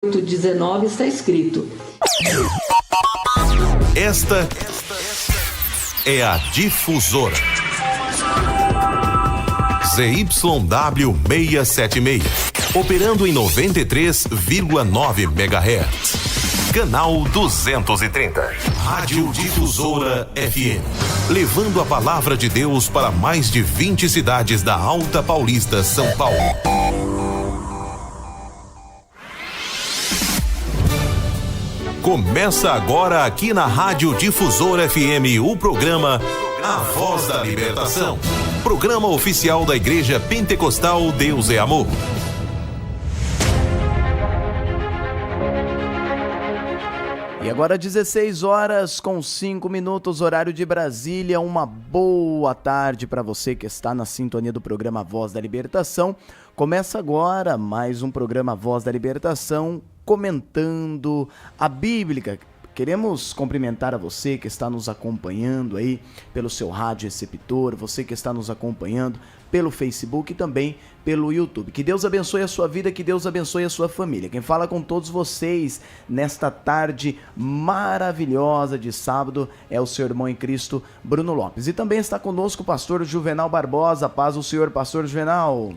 19 está escrito: Esta é a Difusora. ZYW 676, operando em 93,9 MHz. Canal 230. Rádio Difusora FM. Levando a palavra de Deus para mais de 20 cidades da Alta Paulista, São Paulo. Começa agora aqui na Rádio Difusora FM o programa A Voz da Libertação. Programa oficial da Igreja Pentecostal Deus é Amor. E agora 16h05, horário de Brasília. Uma boa tarde para você que está na sintonia do programa Voz da Libertação. Começa agora mais um programa Voz da Libertação, comentando a Bíblia. Queremos cumprimentar a você que está nos acompanhando aí pelo seu rádio receptor, você que está nos acompanhando pelo Facebook e também pelo YouTube. Que Deus abençoe a sua vida, que Deus abençoe a sua família. Quem fala com todos vocês nesta tarde maravilhosa de sábado é o seu irmão em Cristo, Bruno Lopes. E também está conosco o pastor Juvenal Barbosa. Paz do Senhor, pastor Juvenal.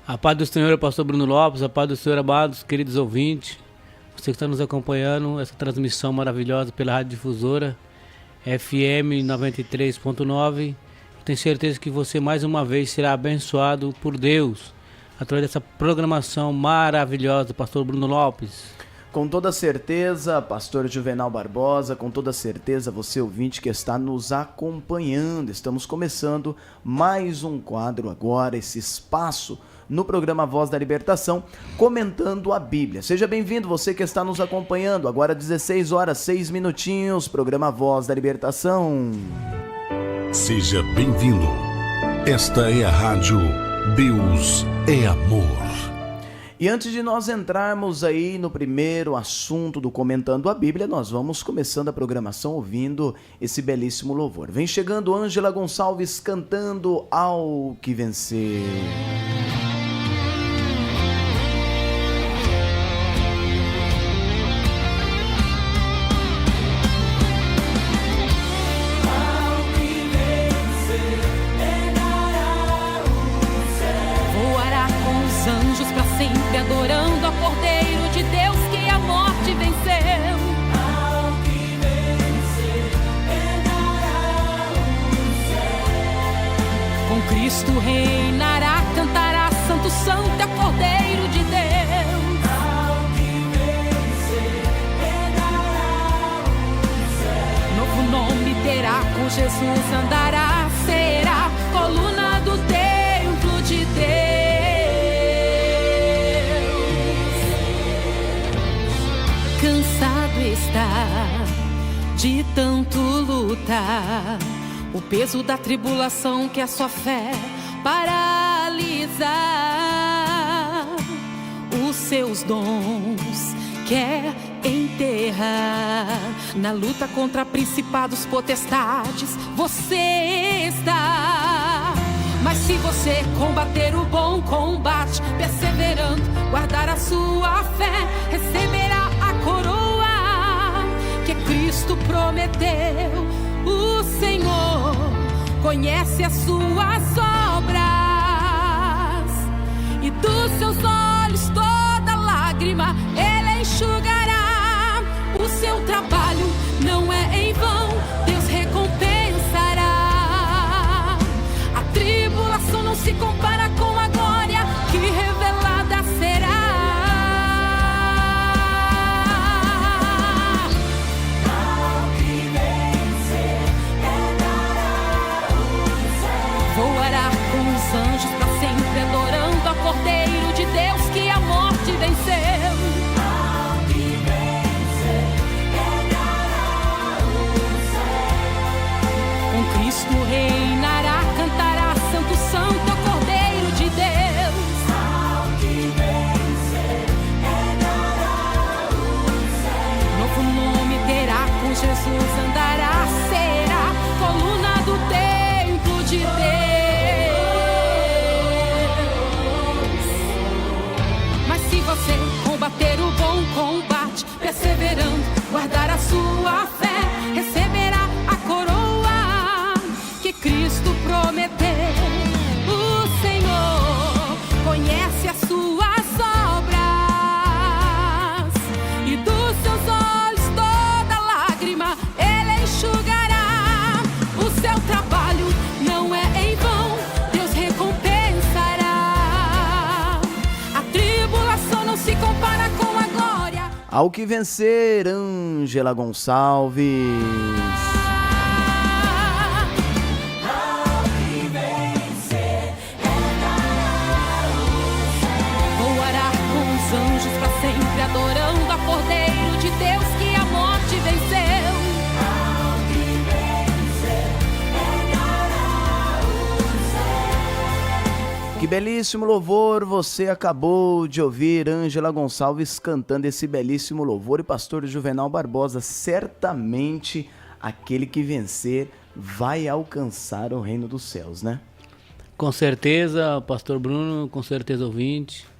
A paz do Senhor, pastor Bruno Lopes. A paz do Senhor, amados, queridos ouvintes. Você que está nos acompanhando, essa transmissão maravilhosa pela Rádio Difusora FM 93.9. Tenho certeza que você mais uma vez será abençoado por Deus através dessa programação maravilhosa, pastor Bruno Lopes. Com toda certeza, pastor Juvenal Barbosa, com toda certeza você ouvinte que está nos acompanhando. Estamos começando mais um quadro agora, esse espaço no programa Voz da Libertação, comentando a Bíblia. Seja bem-vindo você que está nos acompanhando. Agora 16h06, programa Voz da Libertação. Seja bem-vindo. Esta é a Rádio Deus é Amor. E antes de nós entrarmos aí no primeiro assunto do Comentando a Bíblia, nós vamos começando a programação ouvindo esse belíssimo louvor. Vem chegando Ângela Gonçalves cantando Ao que Venceu. Adorando ao Cordeiro de Deus que a morte venceu. Ao que vencer, reinará o céu. Com Cristo reinará, cantará Santo, Santo é o Cordeiro de Deus. Ao que vencer, reinará o céu. Novo nome terá, com Jesus andará, será coluna do templo de Deus. Cansado está de tanto lutar, o peso da tribulação que a sua fé paralisa. Os seus dons quer enterrar, na luta contra principados, potestades, você está. Mas se você combater o bom combate, perseverando, guardar a sua fé, receberá a coroa que Cristo prometeu. O Senhor conhece as suas obras, e dos seus olhos toda lágrima Ele enxugará. O seu trabalho não é em vão, Deus recompensará. A tribulação não se compara com a glória que revelada será. Voará com os anjos para sempre, adorando ao Cordeiro de Deus que a morte Ao que vencer, Ângela Gonçalves. Adorando a Cordeiro de Deus que a morte venceu. Ao que vencer, herdará o céu. Que belíssimo louvor você acabou de ouvir, Ângela Gonçalves cantando esse belíssimo louvor. E pastor Juvenal Barbosa, certamente aquele que vencer vai alcançar o reino dos céus, né? Com certeza, pastor Bruno, com certeza ouvinte.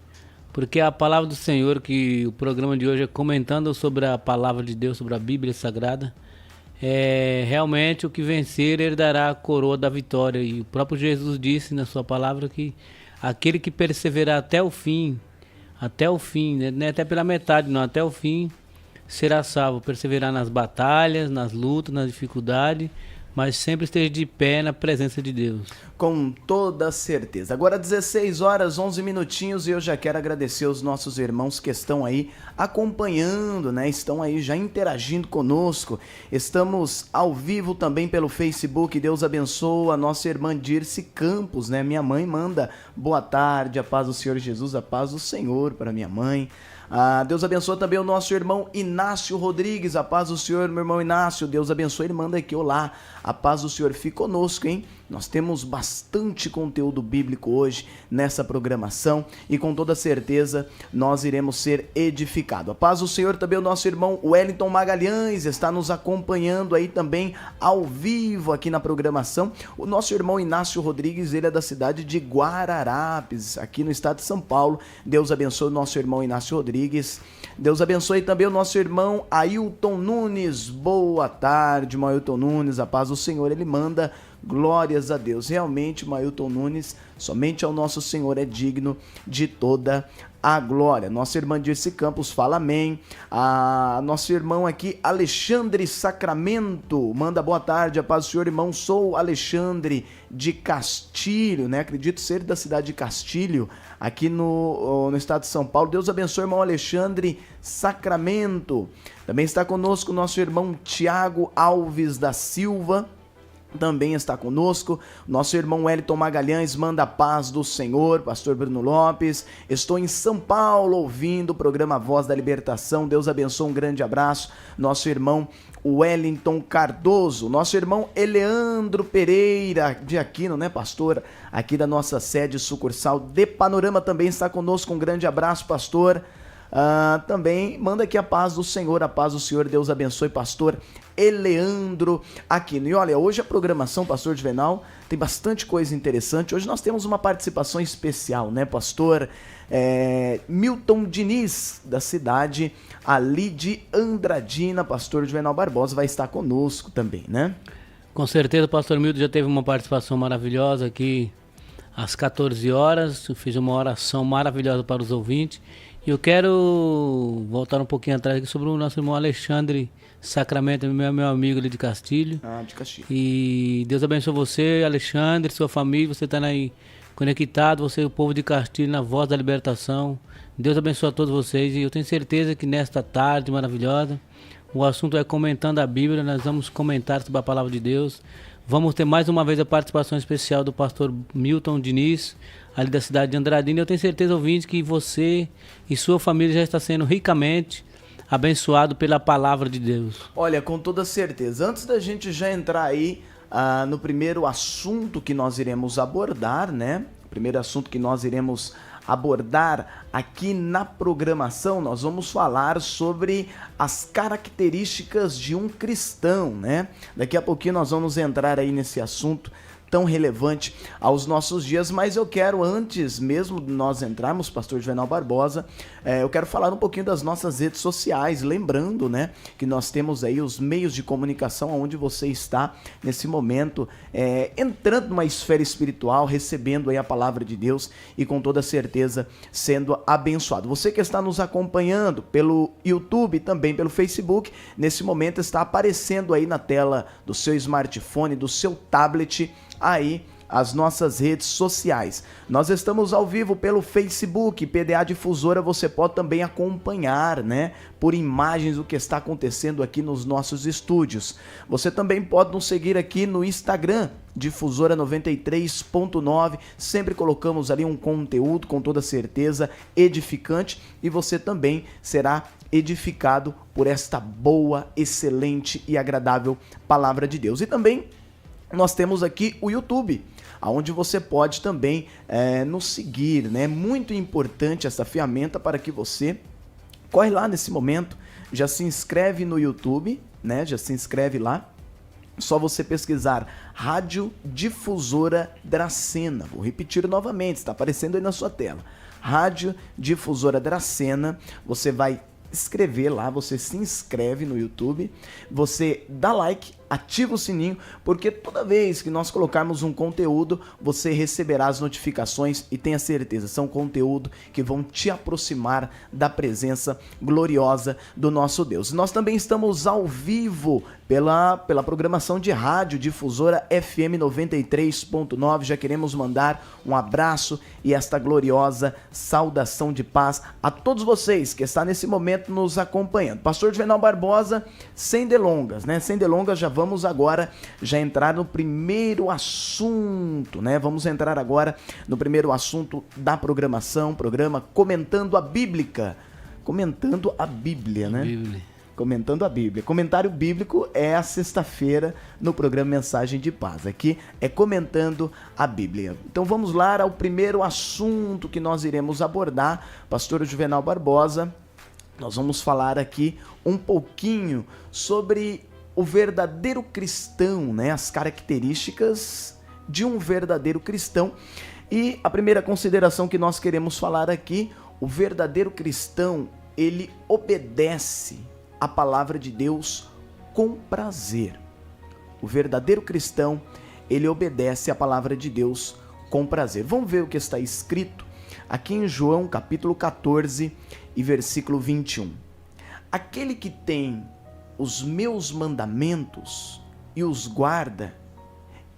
Porque a palavra do Senhor, que o programa de hoje é comentando sobre a palavra de Deus, sobre a Bíblia Sagrada, realmente o que vencer herdará a coroa da vitória. E o próprio Jesus disse na sua palavra que aquele que perseverar até o fim, né, não é até pela metade, não, até o fim, será salvo. Perseverar nas batalhas, nas lutas, nas dificuldades, mas sempre esteja de pé na presença de Deus. Com toda certeza. Agora 16 horas, 11 minutinhos, e eu já quero agradecer os nossos irmãos que estão aí acompanhando, né? Estão aí já interagindo conosco. Estamos ao vivo também pelo Facebook. Deus abençoe a nossa irmã Dirce Campos, né? Minha mãe manda boa tarde, a paz do Senhor Jesus, a paz do Senhor para minha mãe. Deus abençoe também o nosso irmão Inácio Rodrigues, a paz do Senhor, meu irmão Inácio, Deus abençoe, ele manda aqui, olá, a paz do Senhor, fique conosco, hein? Nós temos bastante conteúdo bíblico hoje nessa programação e com toda certeza nós iremos ser edificados. A paz do Senhor também o nosso irmão Wellington Magalhães está nos acompanhando aí também ao vivo aqui na programação. O nosso irmão Inácio Rodrigues, ele é da cidade de Guararapes, aqui no estado de São Paulo. Deus abençoe o nosso irmão Inácio Rodrigues. Deus abençoe também o nosso irmão Ailton Nunes. Boa tarde, Ailton Nunes, a paz do Senhor, ele manda glórias a Deus. Realmente, Ailton Nunes, somente ao nosso Senhor é digno de toda a glória. Nossa irmã Dirce Campos fala amém. Nosso irmão aqui, Alexandre Sacramento, manda boa tarde, a paz do Senhor, irmão. Sou Alexandre de Castilho, né? Acredito ser da cidade de Castilho, aqui no estado de São Paulo. Deus abençoe, irmão Alexandre Sacramento. Também está conosco o nosso irmão Tiago Alves da Silva. Também está conosco, nosso irmão Wellington Magalhães manda a paz do Senhor, pastor Bruno Lopes, estou em São Paulo ouvindo o programa Voz da Libertação, Deus abençoe, um grande abraço, nosso irmão Wellington Cardoso, nosso irmão Eleandro Pereira de Aquino, né, pastor, aqui da nossa sede sucursal de Panorama, também está conosco, um grande abraço, pastor. Também manda aqui a paz do Senhor, a paz do Senhor, Deus abençoe, pastor Eleandro Aquino. E olha, hoje a programação, pastor Juvenal, tem bastante coisa interessante. Hoje nós temos uma participação especial, né, pastor Milton Diniz, da cidade ali de Andradina. Pastor Juvenal Barbosa vai estar conosco também, né? Com certeza, o pastor Milton já teve uma participação maravilhosa aqui às 14 horas, fez uma oração maravilhosa para os ouvintes. E eu quero voltar um pouquinho atrás aqui sobre o nosso irmão Alexandre Sacramento, meu amigo ali de Castilho. De Castilho. E Deus abençoe você, Alexandre, sua família, você está aí conectado, você, o povo de Castilho, na Voz da Libertação. Deus abençoe a todos vocês e eu tenho certeza que nesta tarde maravilhosa, o assunto é comentando a Bíblia, nós vamos comentar sobre a Palavra de Deus. Vamos ter mais uma vez a participação especial do pastor Milton Diniz, ali da cidade de Andradina. Eu tenho certeza, ouvinte, que você e sua família já está sendo ricamente abençoado pela palavra de Deus. Olha, com toda certeza. Antes da gente já entrar aí no primeiro assunto que nós iremos abordar, né? O primeiro assunto que nós iremos abordar aqui na programação, nós vamos falar sobre as características de um cristão, né? Daqui a pouquinho nós vamos entrar aí nesse assunto tão relevante aos nossos dias, mas eu quero, antes mesmo de nós entrarmos, pastor Juvenal Barbosa, eu quero falar um pouquinho das nossas redes sociais, lembrando, né, que nós temos aí os meios de comunicação onde você está nesse momento, entrando numa esfera espiritual, recebendo aí a palavra de Deus e com toda certeza sendo abençoado. Você que está nos acompanhando pelo YouTube e também pelo Facebook, nesse momento está aparecendo aí na tela do seu smartphone, do seu tablet, aí as nossas redes sociais. Nós estamos ao vivo pelo Facebook, PDA Difusora, você pode também acompanhar, né, por imagens o que está acontecendo aqui nos nossos estúdios. Você também pode nos seguir aqui no Instagram, Difusora 93.9, sempre colocamos ali um conteúdo com toda certeza edificante e você também será edificado por esta boa, excelente e agradável palavra de Deus. E também nós temos aqui o YouTube, onde você pode também nos seguir, né? Muito importante essa ferramenta para que você corre lá nesse momento, já se inscreve no YouTube, né? Já se inscreve lá. Só você pesquisar Rádio Difusora Dracena. Vou repetir novamente, está aparecendo aí na sua tela. Rádio Difusora Dracena. Você vai escrever lá, você se inscreve no YouTube, você dá like, ativa o sininho, porque toda vez que nós colocarmos um conteúdo, você receberá as notificações e tenha certeza, são conteúdo que vão te aproximar da presença gloriosa do nosso Deus. Nós também estamos ao vivo pela programação de rádio Difusora FM 93.9, já queremos mandar um abraço e esta gloriosa saudação de paz a todos vocês que estão nesse momento nos acompanhando. Pastor Juvenal Barbosa, sem delongas, né? Sem delongas, já vamos agora entrar no primeiro assunto, né? Vamos entrar agora no primeiro assunto da programação, programa Comentando a Bíblia. Comentando a Bíblia, né? Comentando a Bíblia. Comentário bíblico é a sexta-feira no programa Mensagem de Paz. Aqui é Comentando a Bíblia. Então vamos lá ao primeiro assunto que nós iremos abordar. Pastor Juvenal Barbosa, nós vamos falar aqui um pouquinho sobre o verdadeiro cristão, né? As características de um verdadeiro cristão. E a primeira consideração que nós queremos falar aqui, o verdadeiro cristão, ele obedece a palavra de Deus com prazer. O verdadeiro cristão, ele obedece a palavra de Deus com prazer. Vamos ver o que está escrito aqui em João capítulo 14 e versículo 21. Aquele que tem os meus mandamentos e os guarda,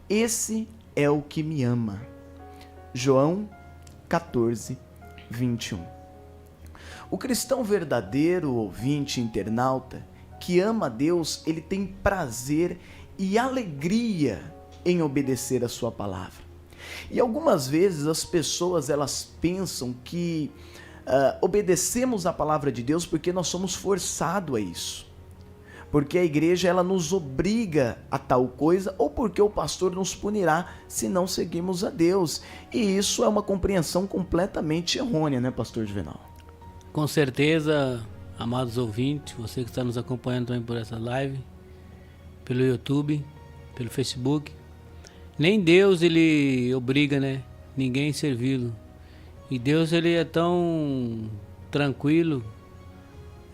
esse é o que me ama. João 14, 21. O cristão verdadeiro, ouvinte, internauta, que ama a Deus, ele tem prazer e alegria em obedecer a sua palavra. E algumas vezes as pessoas, elas pensam que obedecemos a palavra de Deus porque nós somos forçados a isso. Porque a igreja, ela nos obriga a tal coisa, ou porque o pastor nos punirá se não seguirmos a Deus. E isso é uma compreensão completamente errônea, né, pastor Juvenal? Com certeza, amados ouvintes, você que está nos acompanhando também por essa live, pelo YouTube, pelo Facebook, nem Deus ele obriga, né, ninguém a servi-lo. E Deus, ele é tão tranquilo,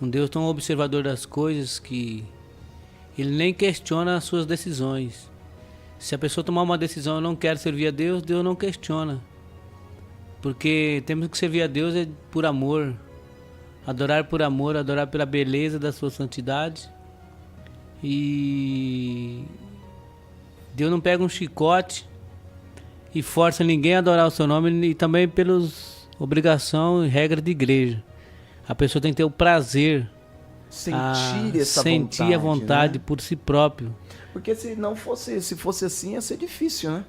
um Deus tão observador das coisas, que ele nem questiona as suas decisões. Se a pessoa tomar uma decisão e não quer servir a Deus, Deus não questiona. Porque temos que servir a Deus por amor. Adorar por amor, adorar pela beleza da sua santidade. E Deus não pega um chicote e força ninguém a adorar o seu nome, e também pelas obrigação e regra de igreja. A pessoa tem que ter o prazer, sentir a vontade, né? Por si próprio. Porque se fosse assim, ia ser difícil, né?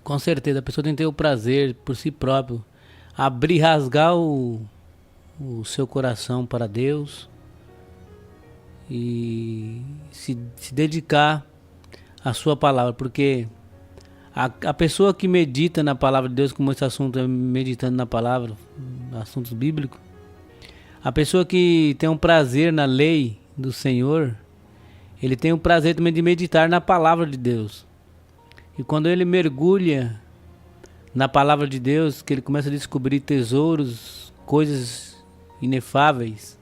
Com certeza, a pessoa tem que ter o prazer por si próprio, abrir, rasgar o seu coração para Deus e se dedicar à sua palavra, porque a pessoa que medita na palavra de Deus, como esse assunto é meditando na palavra, assuntos bíblicos, a pessoa que tem um prazer na lei do Senhor, ele tem o prazer também de meditar na palavra de Deus. E quando ele mergulha na palavra de Deus, que ele começa a descobrir tesouros, coisas inefáveis,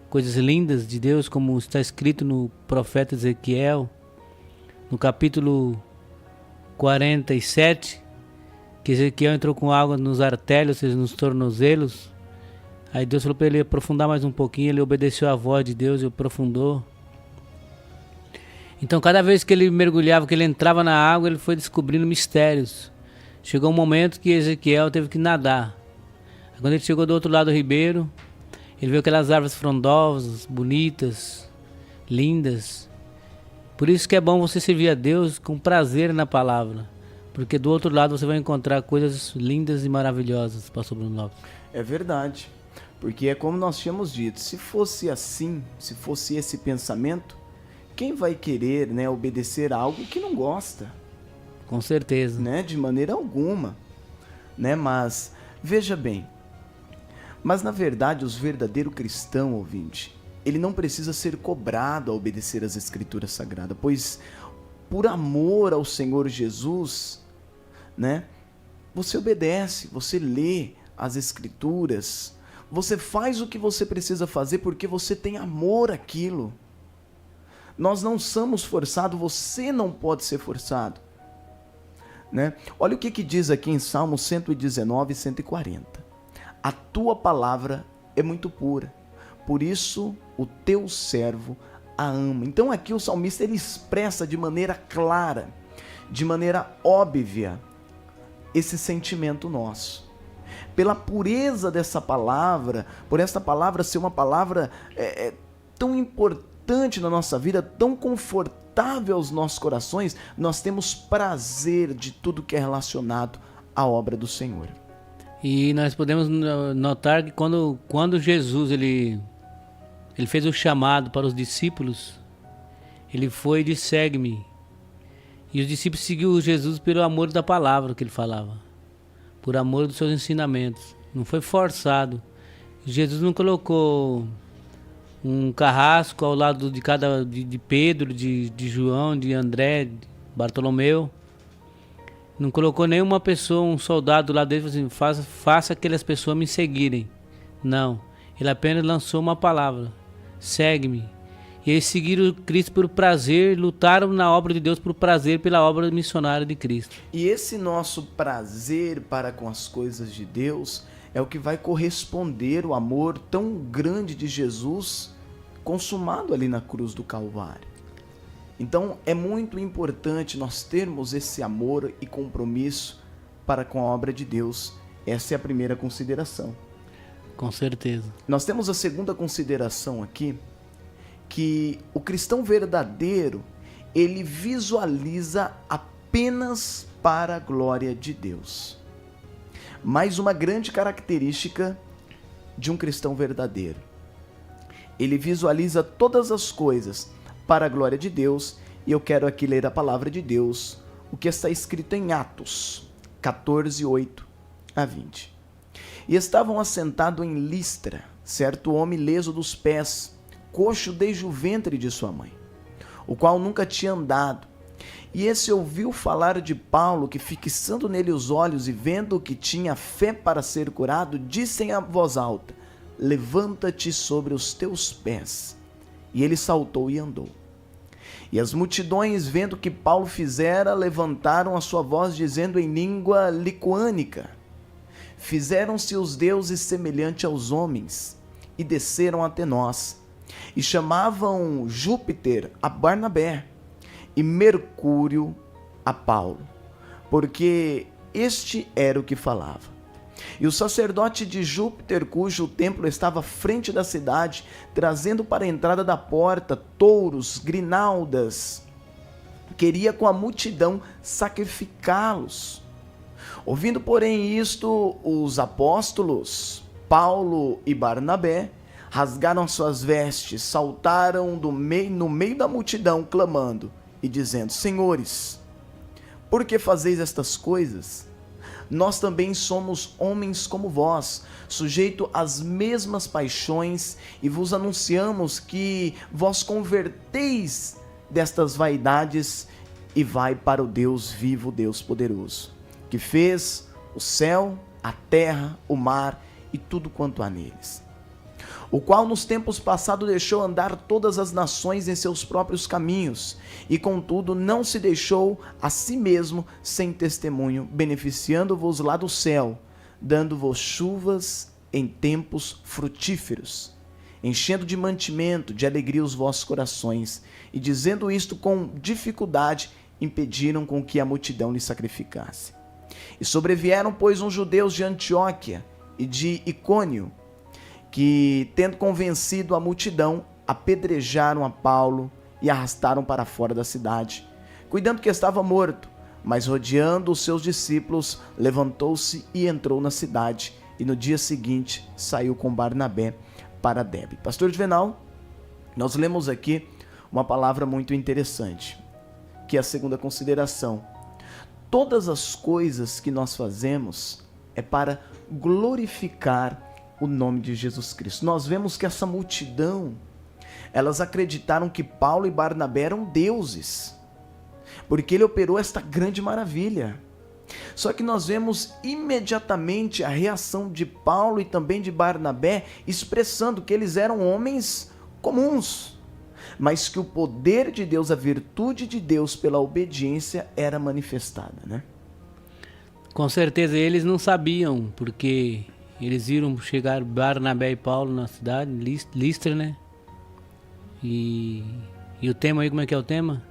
coisas lindas de Deus, como está escrito no profeta Ezequiel, no capítulo 47, que Ezequiel entrou com água nos artérios, ou seja, nos tornozelos. Aí Deus falou para ele aprofundar mais um pouquinho, ele obedeceu à voz de Deus e aprofundou. Então, cada vez que ele mergulhava, que ele entrava na água, ele foi descobrindo mistérios. Chegou um momento que Ezequiel teve que nadar. Quando ele chegou do outro lado do ribeiro, ele viu aquelas árvores frondosas, bonitas, lindas. Por isso que é bom você servir a Deus com prazer na palavra. Porque do outro lado você vai encontrar coisas lindas e maravilhosas, pastor Bruno Lopes. É verdade. Porque é como nós tínhamos dito, se fosse assim, se fosse esse pensamento, quem vai querer, né, obedecer a algo que não gosta? Com certeza. Né? De maneira alguma. Né? Mas, veja bem, mas na verdade os verdadeiros cristãos, ouvinte, ele não precisa ser cobrado a obedecer às Escrituras Sagradas, pois por amor ao Senhor Jesus, né, você obedece, você lê as Escrituras, você faz o que você precisa fazer porque você tem amor àquilo. Nós não somos forçados, você não pode ser forçado. Né? Olha o que diz aqui em Salmos 119 e 140. A tua palavra é muito pura, por isso o teu servo a ama. Então aqui o salmista ele expressa de maneira clara, de maneira óbvia, esse sentimento nosso. Pela pureza dessa palavra, por essa palavra ser uma palavra tão importante na nossa vida, tão confortável aos nossos corações, nós temos prazer de tudo que é relacionado à obra do Senhor. E nós podemos notar que quando Jesus ele fez o chamado para os discípulos, ele foi e disse, segue-me. E os discípulos seguiram Jesus pelo amor da palavra que ele falava, por amor dos seus ensinamentos. Não foi forçado. Jesus não colocou um carrasco ao lado de Pedro, de João, de André, de Bartolomeu. Não colocou nenhuma pessoa, um soldado lá dentro, assim, faça aquelas pessoas me seguirem. Não, ele apenas lançou uma palavra, segue-me. E eles seguiram Cristo por prazer, lutaram na obra de Deus por prazer pela obra missionária de Cristo. E esse nosso prazer para com as coisas de Deus é o que vai corresponder ao amor tão grande de Jesus consumado ali na cruz do Calvário. Então é muito importante nós termos esse amor e compromisso para com a obra de Deus. Essa é a primeira consideração. Com certeza. Nós temos a segunda consideração aqui, que o cristão verdadeiro, ele visualiza apenas para a glória de Deus. Mais uma grande característica de um cristão verdadeiro. Ele visualiza todas as coisas para a glória de Deus, e eu quero aqui ler a palavra de Deus, o que está escrito em Atos 14, 8 a 20. E estavam assentados em Listra, certo homem leso dos pés, coxo desde o ventre de sua mãe, o qual nunca tinha andado. E esse ouviu falar de Paulo, que fixando nele os olhos e vendo que tinha fé para ser curado, disse em voz alta, levanta-te sobre os teus pés. E ele saltou e andou. E as multidões, vendo o que Paulo fizera, levantaram a sua voz, dizendo em língua licuânica, fizeram-se os deuses semelhante aos homens, e desceram até nós. E chamavam Júpiter a Barnabé, e Mercúrio a Paulo, porque este era o que falava. E o sacerdote de Júpiter, cujo templo estava à frente da cidade, trazendo para a entrada da porta touros, grinaldas, queria com a multidão sacrificá-los. Ouvindo, porém, isto, os apóstolos, Paulo e Barnabé, rasgaram suas vestes, saltaram no meio da multidão, clamando e dizendo, senhores, por que fazeis estas coisas? Nós também somos homens como vós, sujeitos às mesmas paixões, e vos anunciamos que vós converteis destas vaidades e vai para o Deus vivo, Deus poderoso, que fez o céu, a terra, o mar e tudo quanto há neles, o qual nos tempos passados deixou andar todas as nações em seus próprios caminhos, e contudo não se deixou a si mesmo sem testemunho, beneficiando-vos lá do céu, dando-vos chuvas em tempos frutíferos, enchendo de mantimento, de alegria os vossos corações, e dizendo isto com dificuldade, impediram com que a multidão lhe sacrificasse. E sobrevieram, pois, uns judeus de Antioquia e de Icônio, que, tendo convencido a multidão, apedrejaram a Paulo e arrastaram para fora da cidade, cuidando que estava morto. Mas, rodeando os seus discípulos, levantou-se e entrou na cidade, e no dia seguinte saiu com Barnabé para Derbe. Pastor Juvenal, nós lemos aqui uma palavra muito interessante, que é a segunda consideração. Todas as coisas que nós fazemos é para glorificar o nome de Jesus Cristo. Nós vemos que essa multidão, elas acreditaram que Paulo e Barnabé eram deuses, porque ele operou esta grande maravilha. Só que nós vemos imediatamente a reação de Paulo e também de Barnabé, expressando que eles eram homens comuns, mas que o poder de Deus, a virtude de Deus pela obediência era manifestada, né? Com certeza eles não sabiam, porque eles viram chegar Barnabé e Paulo na cidade, Listra, né? E o tema aí, como é que é o tema?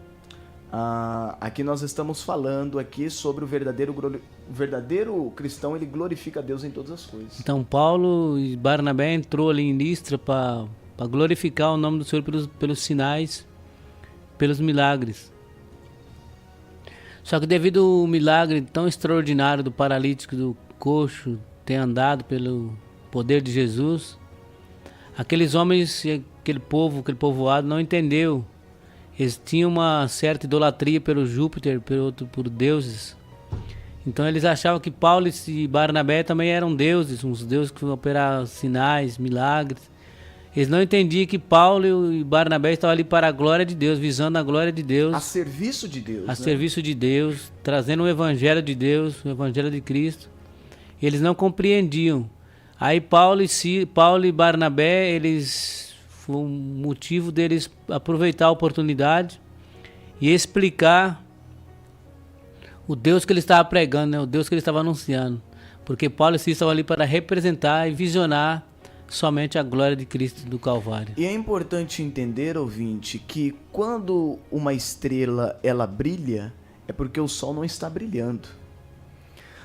Aqui nós estamos falando aqui sobre o verdadeiro cristão, ele glorifica a Deus em todas as coisas. Então Paulo e Barnabé entrou ali em Listra para glorificar o nome do Senhor pelos sinais, pelos milagres. Só que devido ao milagre tão extraordinário do paralítico, do coxo ter andado pelo poder de Jesus, aqueles homens, aquele povoado não entendeu. Eles tinham uma certa idolatria pelo Júpiter, por deuses. Então eles achavam que Paulo e Barnabé também eram deuses, uns deuses que operavam sinais, milagres. Eles não entendiam que Paulo e Barnabé estavam ali para a glória de Deus, visando a glória de Deus. A serviço de Deus. A serviço de Deus, trazendo o evangelho de Deus, o evangelho de Cristo. Eles não compreendiam. Aí Paulo e Barnabé, foi um motivo deles aproveitar a oportunidade e explicar o Deus que ele estava pregando, né? O Deus que ele estava anunciando. Porque Paulo e Silas estavam ali para representar e visionar somente a glória de Cristo do Calvário. E é importante entender, ouvinte, que quando uma estrela ela brilha, é porque o sol não está brilhando,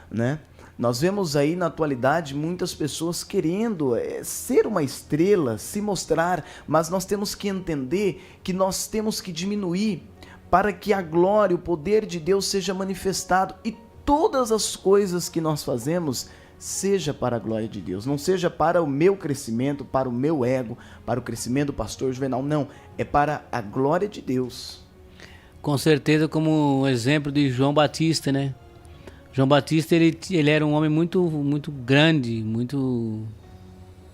né? Nós vemos aí na atualidade muitas pessoas querendo ser uma estrela, se mostrar, mas nós temos que entender que nós temos que diminuir para que a glória, o poder de Deus seja manifestado e todas as coisas que nós fazemos seja para a glória de Deus, não seja para o meu crescimento, para o meu ego, para o crescimento do pastor Juvenal, não, é para a glória de Deus. Com certeza, como o exemplo de João Batista, né? João Batista, ele era um homem muito grande, muito,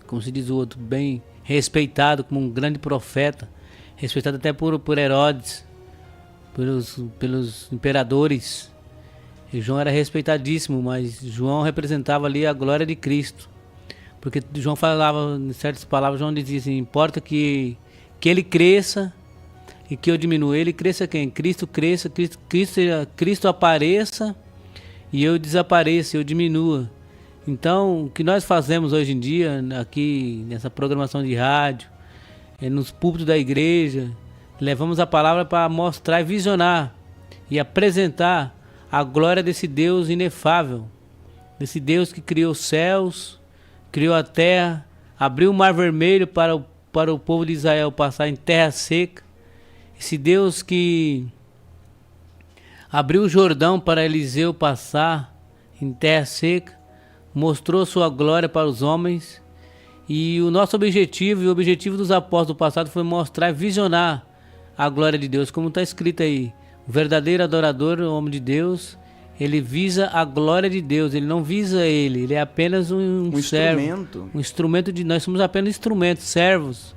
como se diz o outro, bem respeitado como um grande profeta, respeitado até por Herodes, pelos imperadores. E João era respeitadíssimo, mas João representava ali a glória de Cristo. Porque João falava, em certas palavras, João dizia assim, importa que ele cresça e que eu diminua. Ele cresça quem? Cristo cresça, Cristo apareça e eu desapareça, eu diminua. Então, o que nós fazemos hoje em dia, aqui nessa programação de rádio, nos púlpitos da igreja, levamos a palavra para mostrar e visionar e apresentar a glória desse Deus inefável, desse Deus que criou os céus, criou a terra, abriu o mar vermelho para o povo de Israel passar em terra seca, esse Deus que abriu o Jordão para Eliseu passar em terra seca, mostrou sua glória para os homens. E o nosso objetivo e o objetivo dos apóstolos do passado foi mostrar e visionar a glória de Deus, como está escrito aí. O verdadeiro adorador, o homem de Deus, ele visa a glória de Deus, ele não visa ele é apenas um servo, instrumento. Um instrumento nós somos apenas instrumentos, servos.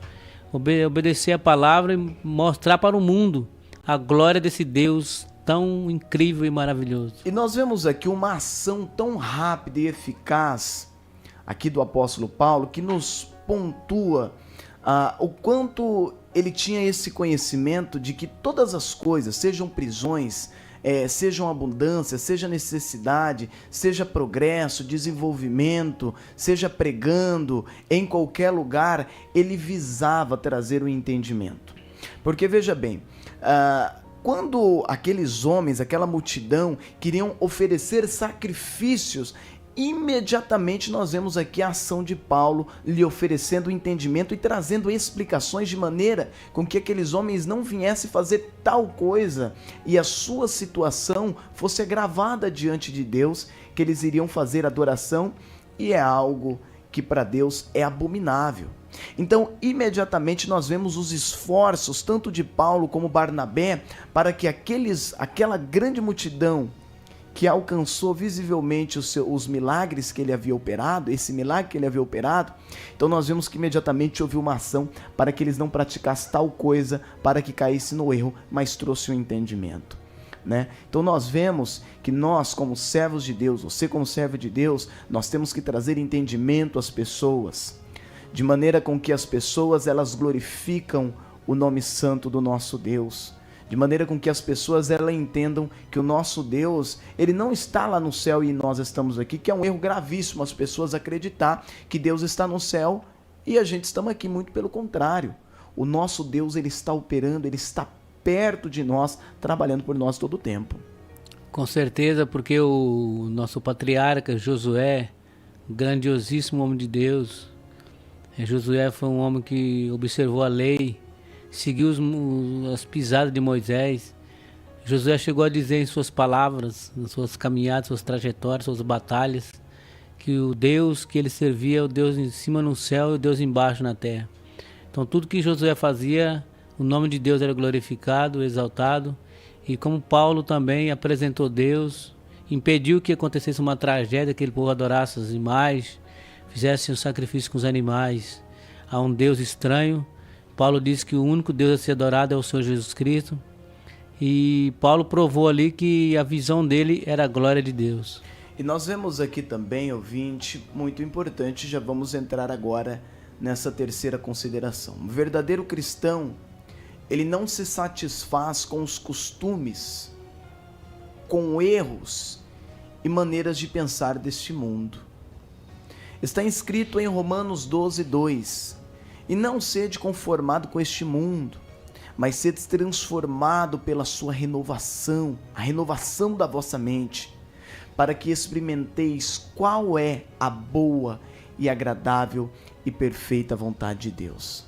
Obedecer a palavra e mostrar para o mundo a glória desse Deus tão incrível e maravilhoso. E nós vemos aqui uma ação tão rápida e eficaz aqui do apóstolo Paulo que nos pontua o quanto ele tinha esse conhecimento de que todas as coisas, sejam prisões, sejam abundância, seja necessidade, seja progresso, desenvolvimento, seja pregando, em qualquer lugar, ele visava trazer o entendimento. Porque veja bem, quando aqueles homens, aquela multidão, queriam oferecer sacrifícios, imediatamente nós vemos aqui a ação de Paulo lhe oferecendo entendimento e trazendo explicações de maneira com que aqueles homens não viessem fazer tal coisa e a sua situação fosse agravada diante de Deus, que eles iriam fazer adoração, e é algo que para Deus é abominável. Então, imediatamente nós vemos os esforços tanto de Paulo como Barnabé para que aquela grande multidão que alcançou visivelmente os milagres que ele havia operado, esse milagre que ele havia operado, então nós vemos que imediatamente houve uma ação para que eles não praticassem tal coisa, para que caíssem no erro, mas trouxe um entendimento, né? Então nós vemos que nós, como servos de Deus, você como servo de Deus, nós temos que trazer entendimento às pessoas, de maneira com que as pessoas elas glorificam o nome santo do nosso Deus, de maneira com que as pessoas elas entendam que o nosso Deus, ele não está lá no céu e nós estamos aqui, que é um erro gravíssimo as pessoas acreditar que Deus está no céu e a gente estamos aqui, muito pelo contrário. O nosso Deus, ele está operando, ele está perto de nós, trabalhando por nós todo o tempo. Com certeza, porque o nosso patriarca Josué, grandiosíssimo homem de Deus, Josué foi um homem que observou a lei, seguiu as pisadas de Moisés. Josué chegou a dizer em suas palavras, nas suas caminhadas, suas trajetórias, suas batalhas, que o Deus que ele servia é o Deus em cima no céu e o Deus embaixo na terra. Então tudo que Josué fazia, o nome de Deus era glorificado, exaltado, e como Paulo também apresentou Deus, impediu que acontecesse uma tragédia, que aquele povo adorasse as imagens, fizesse um sacrifício com os animais a um Deus estranho. Paulo disse que o único Deus a ser adorado é o Senhor Jesus Cristo. E Paulo provou ali que a visão dele era a glória de Deus. E nós vemos aqui também, ouvinte, muito importante, já vamos entrar agora nessa terceira consideração. Um verdadeiro cristão, ele não se satisfaz com os costumes, com erros e maneiras de pensar deste mundo. Está escrito em Romanos 12:2, e não sede conformado com este mundo, mas sede transformado pela sua renovação, a renovação da vossa mente, para que experimenteis qual é a boa e agradável e perfeita vontade de Deus.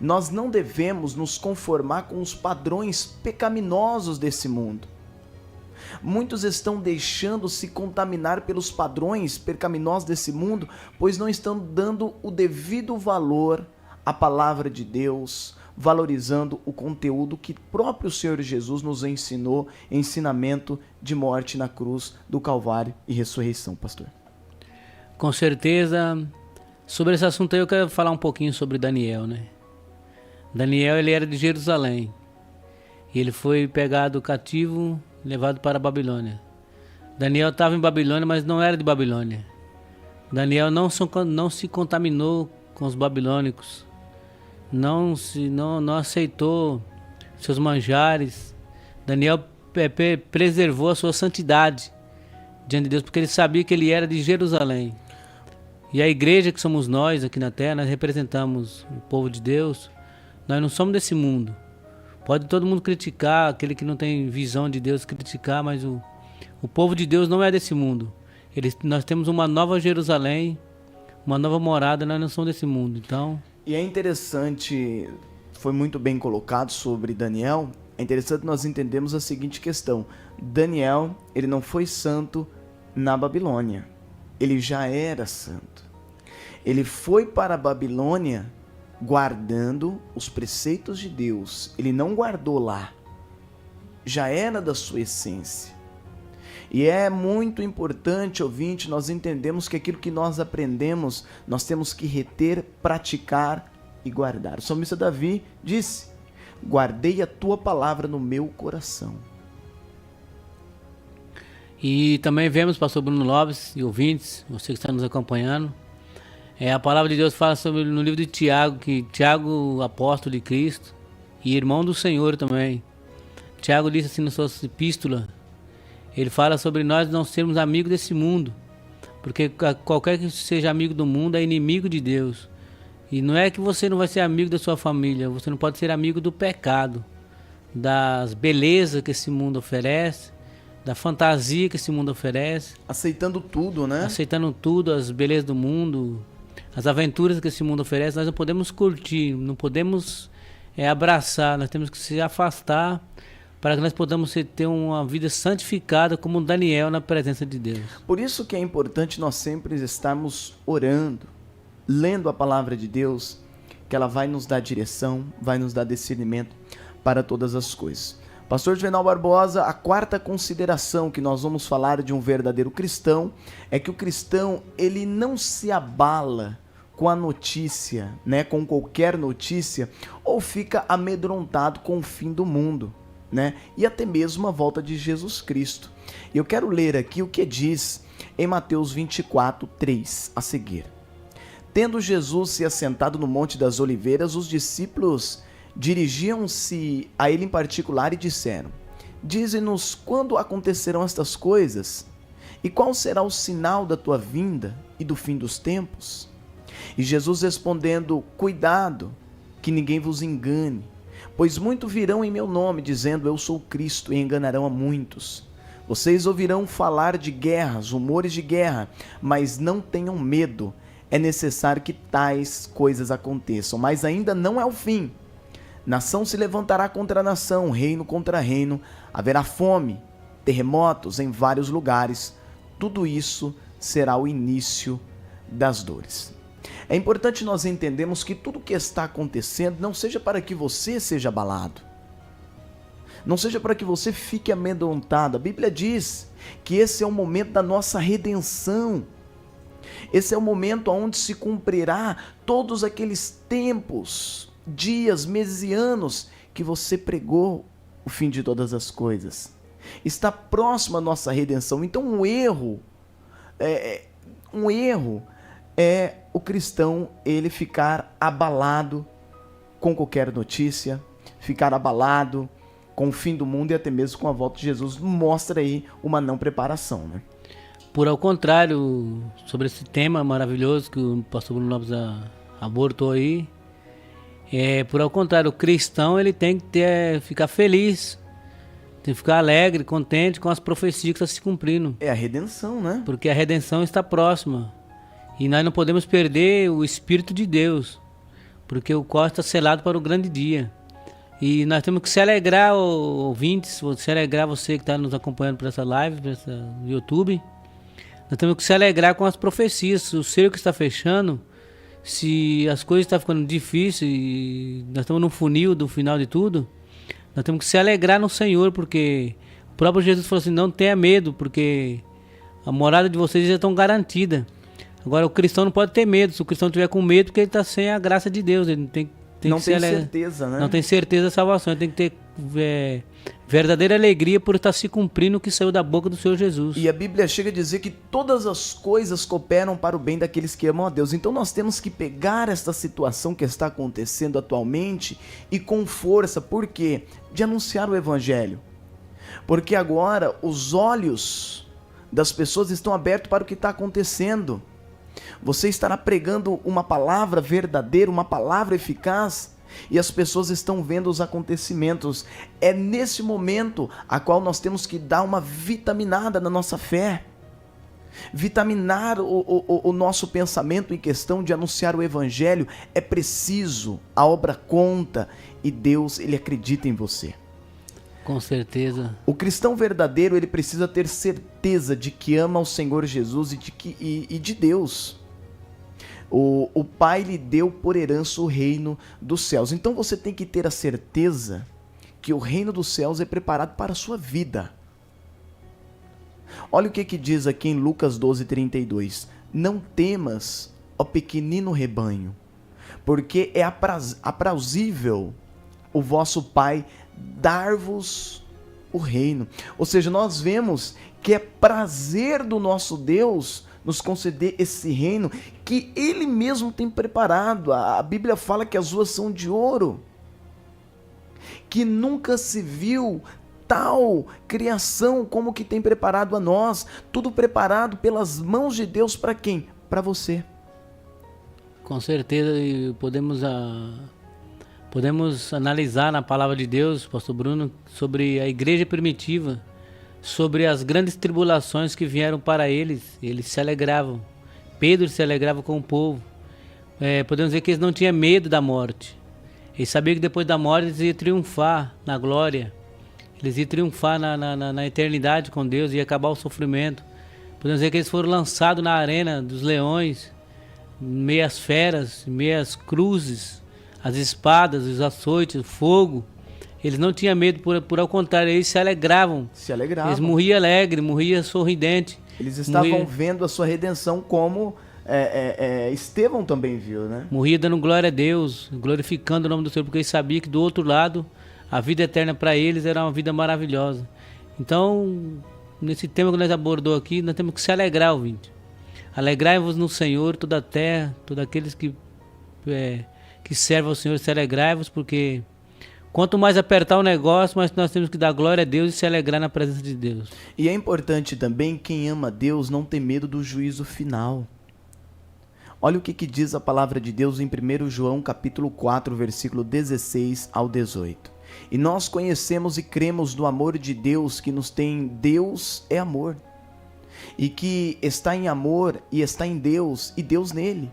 Nós não devemos nos conformar com os padrões pecaminosos desse mundo. Muitos estão deixando-se contaminar pelos padrões pecaminosos desse mundo, pois não estão dando o devido valor à palavra de Deus, valorizando o conteúdo que próprio Senhor Jesus nos ensinou, ensinamento de morte na cruz do Calvário e ressurreição, pastor. Com certeza, sobre esse assunto aí eu quero falar um pouquinho sobre Daniel, né? Daniel, ele era de Jerusalém, e ele foi pegado cativo, levado para a Babilônia. Daniel estava em Babilônia, mas não era de Babilônia. Daniel não se contaminou com os babilônicos, não aceitou seus manjares. Daniel preservou a sua santidade diante de Deus, porque ele sabia que ele era de Jerusalém. E a igreja que somos nós aqui na terra, nós representamos o povo de Deus. Nós não somos desse mundo. Pode todo mundo criticar, aquele que não tem visão de Deus criticar, mas o povo de Deus não é desse mundo. Nós temos uma nova Jerusalém, uma nova morada, nós não somos desse mundo. Então... E é interessante, foi muito bem colocado sobre Daniel, é interessante nós entendermos a seguinte questão. Daniel, ele não foi santo na Babilônia, ele já era santo. Ele foi para a Babilônia guardando os preceitos de Deus, ele não guardou lá, já era da sua essência. E é muito importante, ouvinte, nós entendemos que aquilo que nós aprendemos, nós temos que reter, praticar e guardar. O salmista Davi disse: guardei a tua palavra no meu coração. E também vemos, pastor Bruno Lopes e ouvintes, você que está nos acompanhando, a palavra de Deus fala sobre, no livro de Tiago, que Tiago, apóstolo de Cristo e irmão do Senhor também, Tiago disse assim na sua epístola, ele fala sobre nós não sermos amigos desse mundo, porque qualquer que seja amigo do mundo é inimigo de Deus. E não é que você não vai ser amigo da sua família, você não pode ser amigo do pecado, das belezas que esse mundo oferece, da fantasia que esse mundo oferece. Aceitando tudo, né? Aceitando tudo, as belezas do mundo, as aventuras que esse mundo oferece, nós não podemos curtir, não podemos abraçar, nós temos que se afastar para que nós possamos ter uma vida santificada como Daniel na presença de Deus. Por isso que é importante nós sempre estarmos orando, lendo a palavra de Deus, que ela vai nos dar direção, vai nos dar discernimento para todas as coisas. Pastor Juvenal Barbosa, a quarta consideração que nós vamos falar de um verdadeiro cristão é que o cristão, ele não se abala com a notícia, né, com qualquer notícia, ou fica amedrontado com o fim do mundo, né, e até mesmo a volta de Jesus Cristo. Eu quero ler aqui o que diz em Mateus 24:3 a seguir. Tendo Jesus se assentado no Monte das Oliveiras, os discípulos dirigiam-se a ele em particular e disseram: Dize-nos quando acontecerão estas coisas, e qual será o sinal da tua vinda e do fim dos tempos? E Jesus respondendo: Cuidado, que ninguém vos engane, pois muitos virão em meu nome, dizendo: Eu sou Cristo, e enganarão a muitos. Vocês ouvirão falar de guerras, rumores de guerra, mas não tenham medo. É necessário que tais coisas aconteçam, mas ainda não é o fim. Nação se levantará contra nação, reino contra reino, haverá fome, terremotos em vários lugares. Tudo isso será o início das dores. É importante nós entendermos que tudo o que está acontecendo não seja para que você seja abalado, não seja para que você fique amedrontado. A Bíblia diz que esse é o momento da nossa redenção. Esse é o momento onde se cumprirá todos aqueles tempos, dias, meses e anos que você pregou o fim de todas as coisas. Está próximo a nossa redenção. Então um erro é o cristão ele ficar abalado com qualquer notícia, ficar abalado com o fim do mundo e até mesmo com a volta de Jesus. Mostra aí uma não preparação, né? Por ao contrário, sobre esse tema maravilhoso que o pastor Bruno Lopes abordou aí, por ao contrário, o cristão ele tem que ficar feliz, tem que ficar alegre, contente com as profecias que estão se cumprindo. É a redenção, né? Porque a redenção está próxima. E nós não podemos perder o Espírito de Deus, porque o qual está selado para o grande dia. E nós temos que se alegrar, ouvintes, se alegrar você que está nos acompanhando por essa live, por essa YouTube. Nós temos que se alegrar com as profecias. Se o cerco está fechando, se as coisas estão ficando difíceis, nós estamos no funil do final de tudo, nós temos que se alegrar no Senhor, porque o próprio Jesus falou assim: não tenha medo, porque a morada de vocês já está garantida. Agora o cristão não pode ter medo. Se o cristão tiver com medo, porque ele está sem a graça de Deus, ele não tem certeza, né? Não tem certeza da salvação, ele tem que ter verdadeira alegria por estar se cumprindo o que saiu da boca do Senhor Jesus. E a Bíblia chega a dizer que todas as coisas cooperam para o bem daqueles que amam a Deus. Então nós temos que pegar esta situação que está acontecendo atualmente e com força, por quê? De anunciar o Evangelho. Porque agora os olhos das pessoas estão abertos para o que está acontecendo. Você estará pregando uma palavra verdadeira, uma palavra eficaz, e as pessoas estão vendo os acontecimentos. É nesse momento a qual nós temos que dar uma vitaminada na nossa fé, vitaminar o nosso pensamento em questão de anunciar o Evangelho. É preciso, a obra conta, e Deus, Ele acredita em você. Com certeza. O cristão verdadeiro, ele precisa ter certeza de que ama o Senhor Jesus e de Deus. O Pai lhe deu por herança o reino dos céus. Então você tem que ter a certeza que o reino dos céus é preparado para a sua vida. Olha o que diz aqui em Lucas 12:32. Não temas, ó pequenino rebanho, porque é aprauzível o vosso Pai dar-vos o reino. Ou seja, nós vemos que é prazer do nosso Deus nos conceder esse reino que Ele mesmo tem preparado. A Bíblia fala que as ruas são de ouro, que nunca se viu tal criação como que tem preparado a nós, tudo preparado pelas mãos de Deus para quem? Para você. Com certeza, e podemos analisar na palavra de Deus, pastor Bruno, sobre a igreja primitiva, sobre as grandes tribulações que vieram para eles. Eles se alegravam. Pedro se alegrava com o povo. Podemos dizer que eles não tinham medo da morte. Eles sabiam que depois da morte eles iam triunfar na glória. Eles iam triunfar na eternidade com Deus, ia acabar o sofrimento. Podemos dizer que eles foram lançados na arena dos leões, meias feras, meias cruzes, as espadas, os açoites, o fogo. Eles não tinham medo, por ao contrário, eles se alegravam. Se alegravam. Eles morriam alegre, morriam sorridente. Eles estavam vendo a sua redenção como Estevão também viu, né? Morria dando glória a Deus, glorificando o nome do Senhor, porque eles sabiam que do outro lado, a vida eterna para eles era uma vida maravilhosa. Então, nesse tema que nós abordou aqui, nós temos que se alegrar, ouvinte. Alegrai-vos no Senhor, toda a terra, todos aqueles que servem ao Senhor, se alegrai-vos, porque quanto mais apertar o negócio, mais nós temos que dar glória a Deus e se alegrar na presença de Deus. E é importante também, quem ama Deus não ter medo do juízo final. Olha o que diz a palavra de Deus em 1 João capítulo 4, versículo 16 ao 18. E nós conhecemos e cremos no amor de Deus que nos tem. Deus é amor. E que está em amor e está em Deus e Deus nele.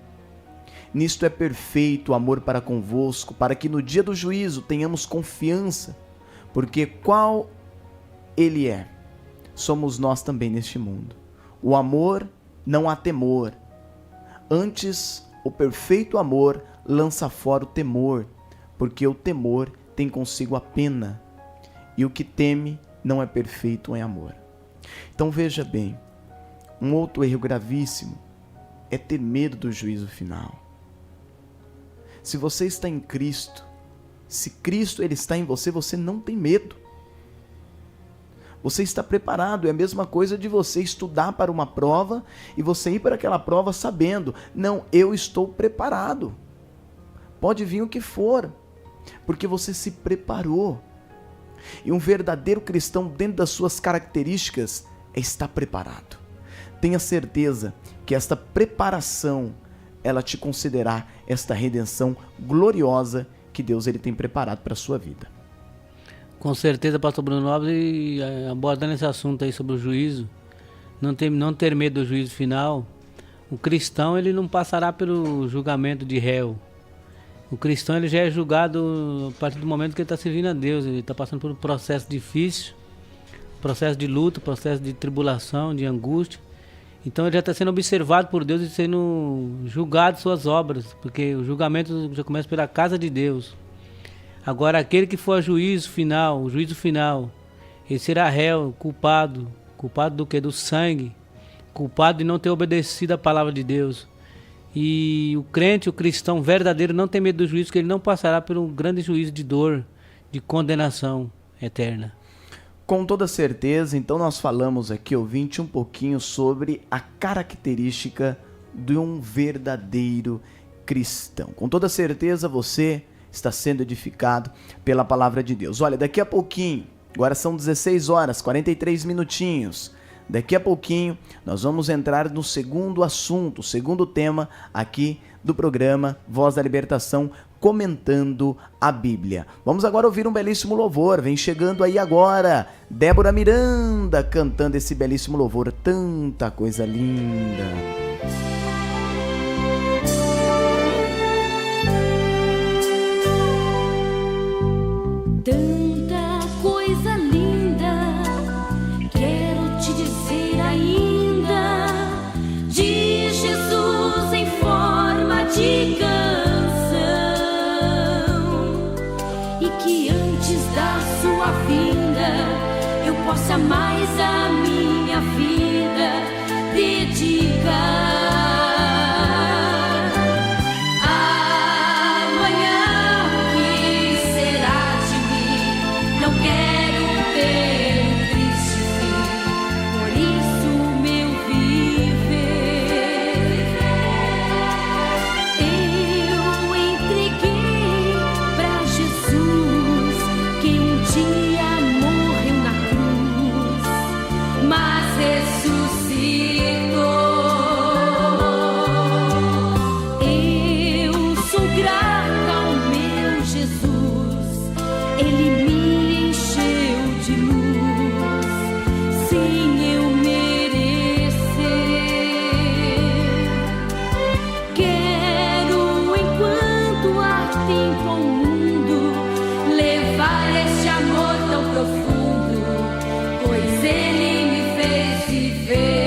Nisto é perfeito o amor para convosco, para que no dia do juízo tenhamos confiança, porque qual ele é, somos nós também neste mundo. O amor não há temor, antes o perfeito amor lança fora o temor, porque o temor tem consigo a pena, e o que teme não é perfeito em amor. Então veja bem, um outro erro gravíssimo é ter medo do juízo final. Se você está em Cristo, se Cristo ele está em você, você não tem medo. Você está preparado. É a mesma coisa de você estudar para uma prova e você ir para aquela prova sabendo, não, eu estou preparado. Pode vir o que for, porque você se preparou. E um verdadeiro cristão, dentro das suas características, é estar preparado. Tenha certeza que esta preparação ela te concederá esta redenção gloriosa que Deus ele tem preparado para a sua vida. Com certeza, pastor Bruno Lopes, e abordando esse assunto aí sobre o juízo, não ter medo do juízo final, o cristão ele não passará pelo julgamento de réu. O cristão ele já é julgado a partir do momento que ele está servindo a Deus, ele está passando por um processo difícil, processo de luta, processo de tribulação, de angústia. Então ele já está sendo observado por Deus e sendo julgado suas obras, porque o julgamento já começa pela casa de Deus. Agora aquele que for a juízo final, o juízo final, ele será réu, culpado do quê? Do sangue, culpado de não ter obedecido a palavra de Deus. E o crente, o cristão verdadeiro não tem medo do juízo, porque ele não passará por um grande juízo de dor, de condenação eterna. Com toda certeza, então nós falamos aqui, ouvinte, um pouquinho sobre a característica de um verdadeiro cristão. Com toda certeza você está sendo edificado pela palavra de Deus. Olha, daqui a pouquinho, agora são 16 horas, 43 minutinhos. Daqui a pouquinho nós vamos entrar no segundo assunto, segundo tema aqui do programa Voz da Libertação, comentando a Bíblia. Vamos agora ouvir um belíssimo louvor. Vem chegando aí agora Débora Miranda cantando esse belíssimo louvor. Tanta coisa linda. Tanta coisa linda, quero te dizer ainda, de Jesus em forma de canção, e que antes da sua vinda eu possa mais a minha vida dedicar. Dia morreu na Ele me encheu de luz, sem eu merecer. Quero, enquanto há tempo ao mundo, levar este amor tão profundo, pois ele me fez viver.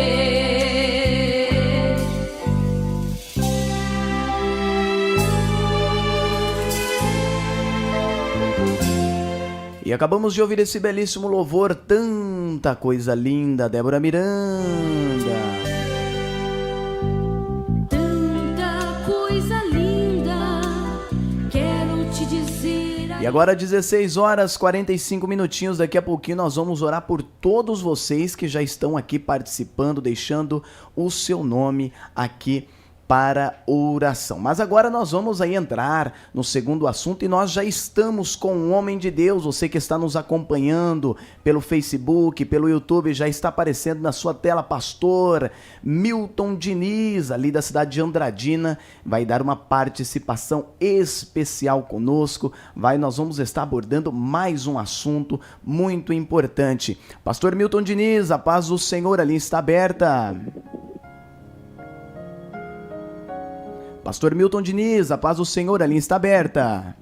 E acabamos de ouvir esse belíssimo louvor, Tanta Coisa Linda, Débora Miranda. Tanta coisa linda, quero te dizer. E agora 16 horas 45 minutinhos, daqui a pouquinho nós vamos orar por todos vocês que já estão aqui participando, deixando o seu nome aqui para oração. Mas agora nós vamos aí entrar no segundo assunto e nós já estamos com um homem de Deus. Você que está nos acompanhando pelo Facebook, pelo YouTube, já está aparecendo na sua tela, pastor Milton Diniz, ali da cidade de Andradina, vai dar uma participação especial conosco. Nós vamos estar abordando mais um assunto muito importante. Pastor Milton Diniz, a paz do Senhor, a linha está aberta. Pastor Milton Diniz, a paz do Senhor, a linha está aberta.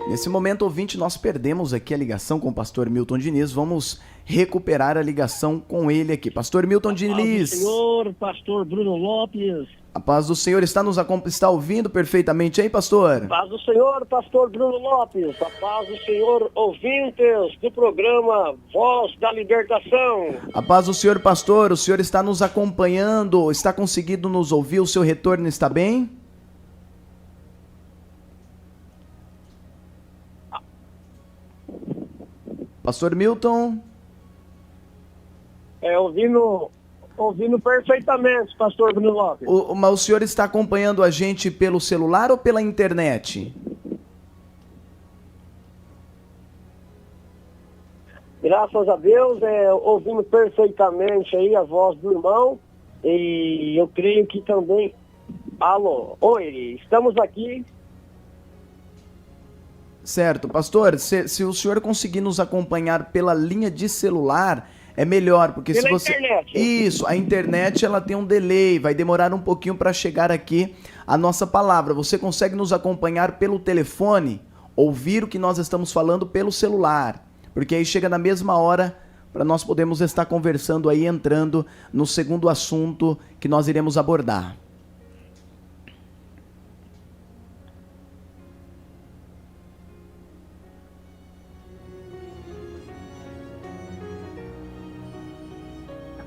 Nesse momento, ouvinte, nós perdemos aqui a ligação com o pastor Milton Diniz. Vamos recuperar a ligação com ele aqui. Pastor Milton Diniz. Paz do Senhor, pastor Bruno Lopes. A paz do Senhor está ouvindo perfeitamente aí, pastor? Paz do Senhor, pastor Bruno Lopes. A paz do Senhor, ouvintes do programa Voz da Libertação. A paz do Senhor, pastor. O senhor está nos acompanhando, está conseguindo nos ouvir? O seu retorno está bem? Pastor Milton? Ouvindo perfeitamente, pastor Bruno Lopes. Mas o senhor está acompanhando a gente pelo celular ou pela internet? Graças a Deus, ouvindo perfeitamente aí a voz do irmão. E eu creio que também... Alô, oi, estamos aqui. Certo, pastor, se o senhor conseguir nos acompanhar pela linha de celular, é melhor, porque pela se você... internet. Isso, a internet ela tem um delay, vai demorar um pouquinho para chegar aqui a nossa palavra. Você consegue nos acompanhar pelo telefone, ouvir o que nós estamos falando pelo celular, porque aí chega na mesma hora para nós podermos estar conversando aí, entrando no segundo assunto que nós iremos abordar.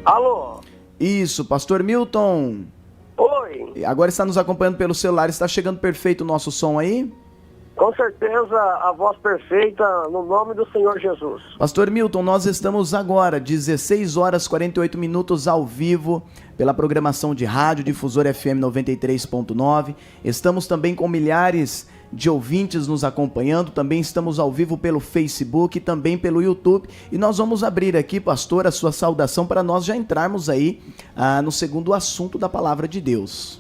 Alô? Isso, pastor Milton. Oi. Agora está nos acompanhando pelo celular, está chegando perfeito o nosso som aí? Com certeza, a voz perfeita, no nome do Senhor Jesus. Pastor Milton, nós estamos agora, 16 horas 48 minutos ao vivo, pela programação de rádio Difusora FM 93.9. Estamos também com milhares de ouvintes nos acompanhando, também estamos ao vivo pelo Facebook, também pelo YouTube, e nós vamos abrir aqui, pastor, a sua saudação para nós já entrarmos aí no segundo assunto da palavra de Deus.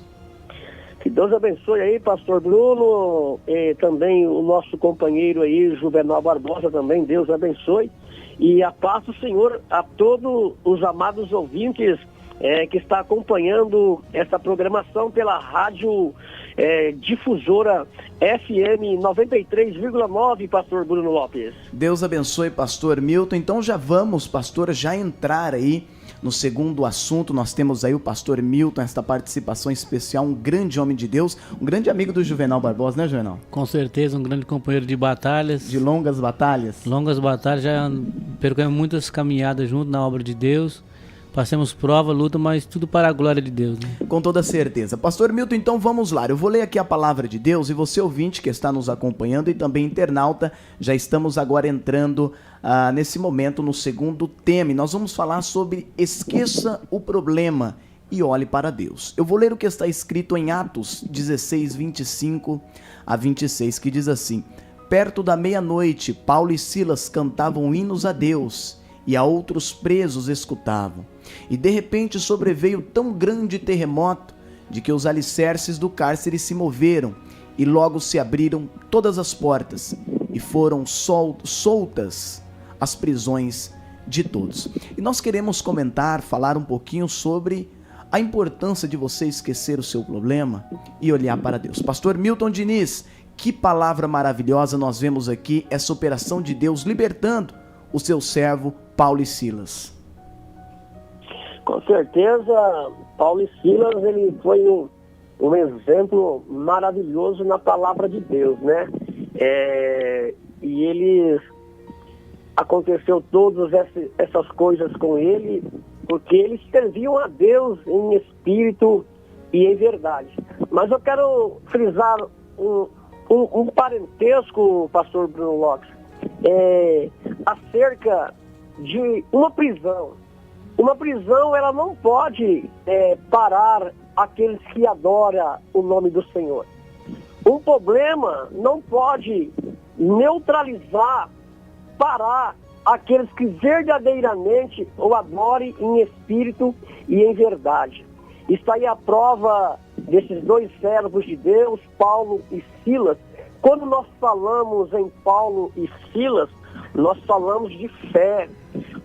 Que Deus abençoe aí, pastor Bruno, e também o nosso companheiro aí, Juvenal Barbosa, também, Deus abençoe, e a paz do Senhor a todos os amados ouvintes que está acompanhando essa programação pela rádio Difusora FM 93,9, pastor Bruno Lopes. Deus abençoe, pastor Milton. Então já vamos, pastor, já entrar aí no segundo assunto. Nós temos aí o pastor Milton, esta participação especial, um grande homem de Deus, um grande amigo do Juvenal Barbosa, né, Juvenal? Com certeza, um grande companheiro de batalhas. De longas batalhas. Longas batalhas, já percorremos muitas caminhadas junto na obra de Deus. Passemos prova, luta, mas tudo para a glória de Deus, né? Com toda certeza. Pastor Milton, então vamos lá. Eu vou ler aqui a palavra de Deus e você, ouvinte que está nos acompanhando e também internauta, já estamos agora entrando nesse momento no segundo tema. E nós vamos falar sobre esqueça o problema e olhe para Deus. Eu vou ler o que está escrito em Atos 16, 25 a 26, que diz assim: perto da meia-noite, Paulo e Silas cantavam hinos a Deus e a outros presos escutavam. E de repente sobreveio tão grande terremoto, de que os alicerces do cárcere se moveram, e logo se abriram todas as portas, e foram soltas as prisões de todos. E nós queremos falar um pouquinho sobre a importância de você esquecer o seu problema e olhar para Deus. Pastor Milton Diniz, que palavra maravilhosa nós vemos aqui, essa operação de Deus libertando o seu servo Paulo e Silas. Com certeza, Paulo e Silas, ele foi um exemplo maravilhoso na palavra de Deus, né? E eles, aconteceu todas essas coisas com ele, porque eles serviam a Deus em espírito e em verdade. Mas eu quero frisar um parentesco, pastor Bruno Lopes, acerca de uma prisão. Uma prisão, ela não pode parar aqueles que adoram o nome do Senhor. Um problema não pode neutralizar, parar aqueles que verdadeiramente o adorem em espírito e em verdade. Está aí a prova desses dois servos de Deus, Paulo e Silas. Quando nós falamos em Paulo e Silas, nós falamos de fé,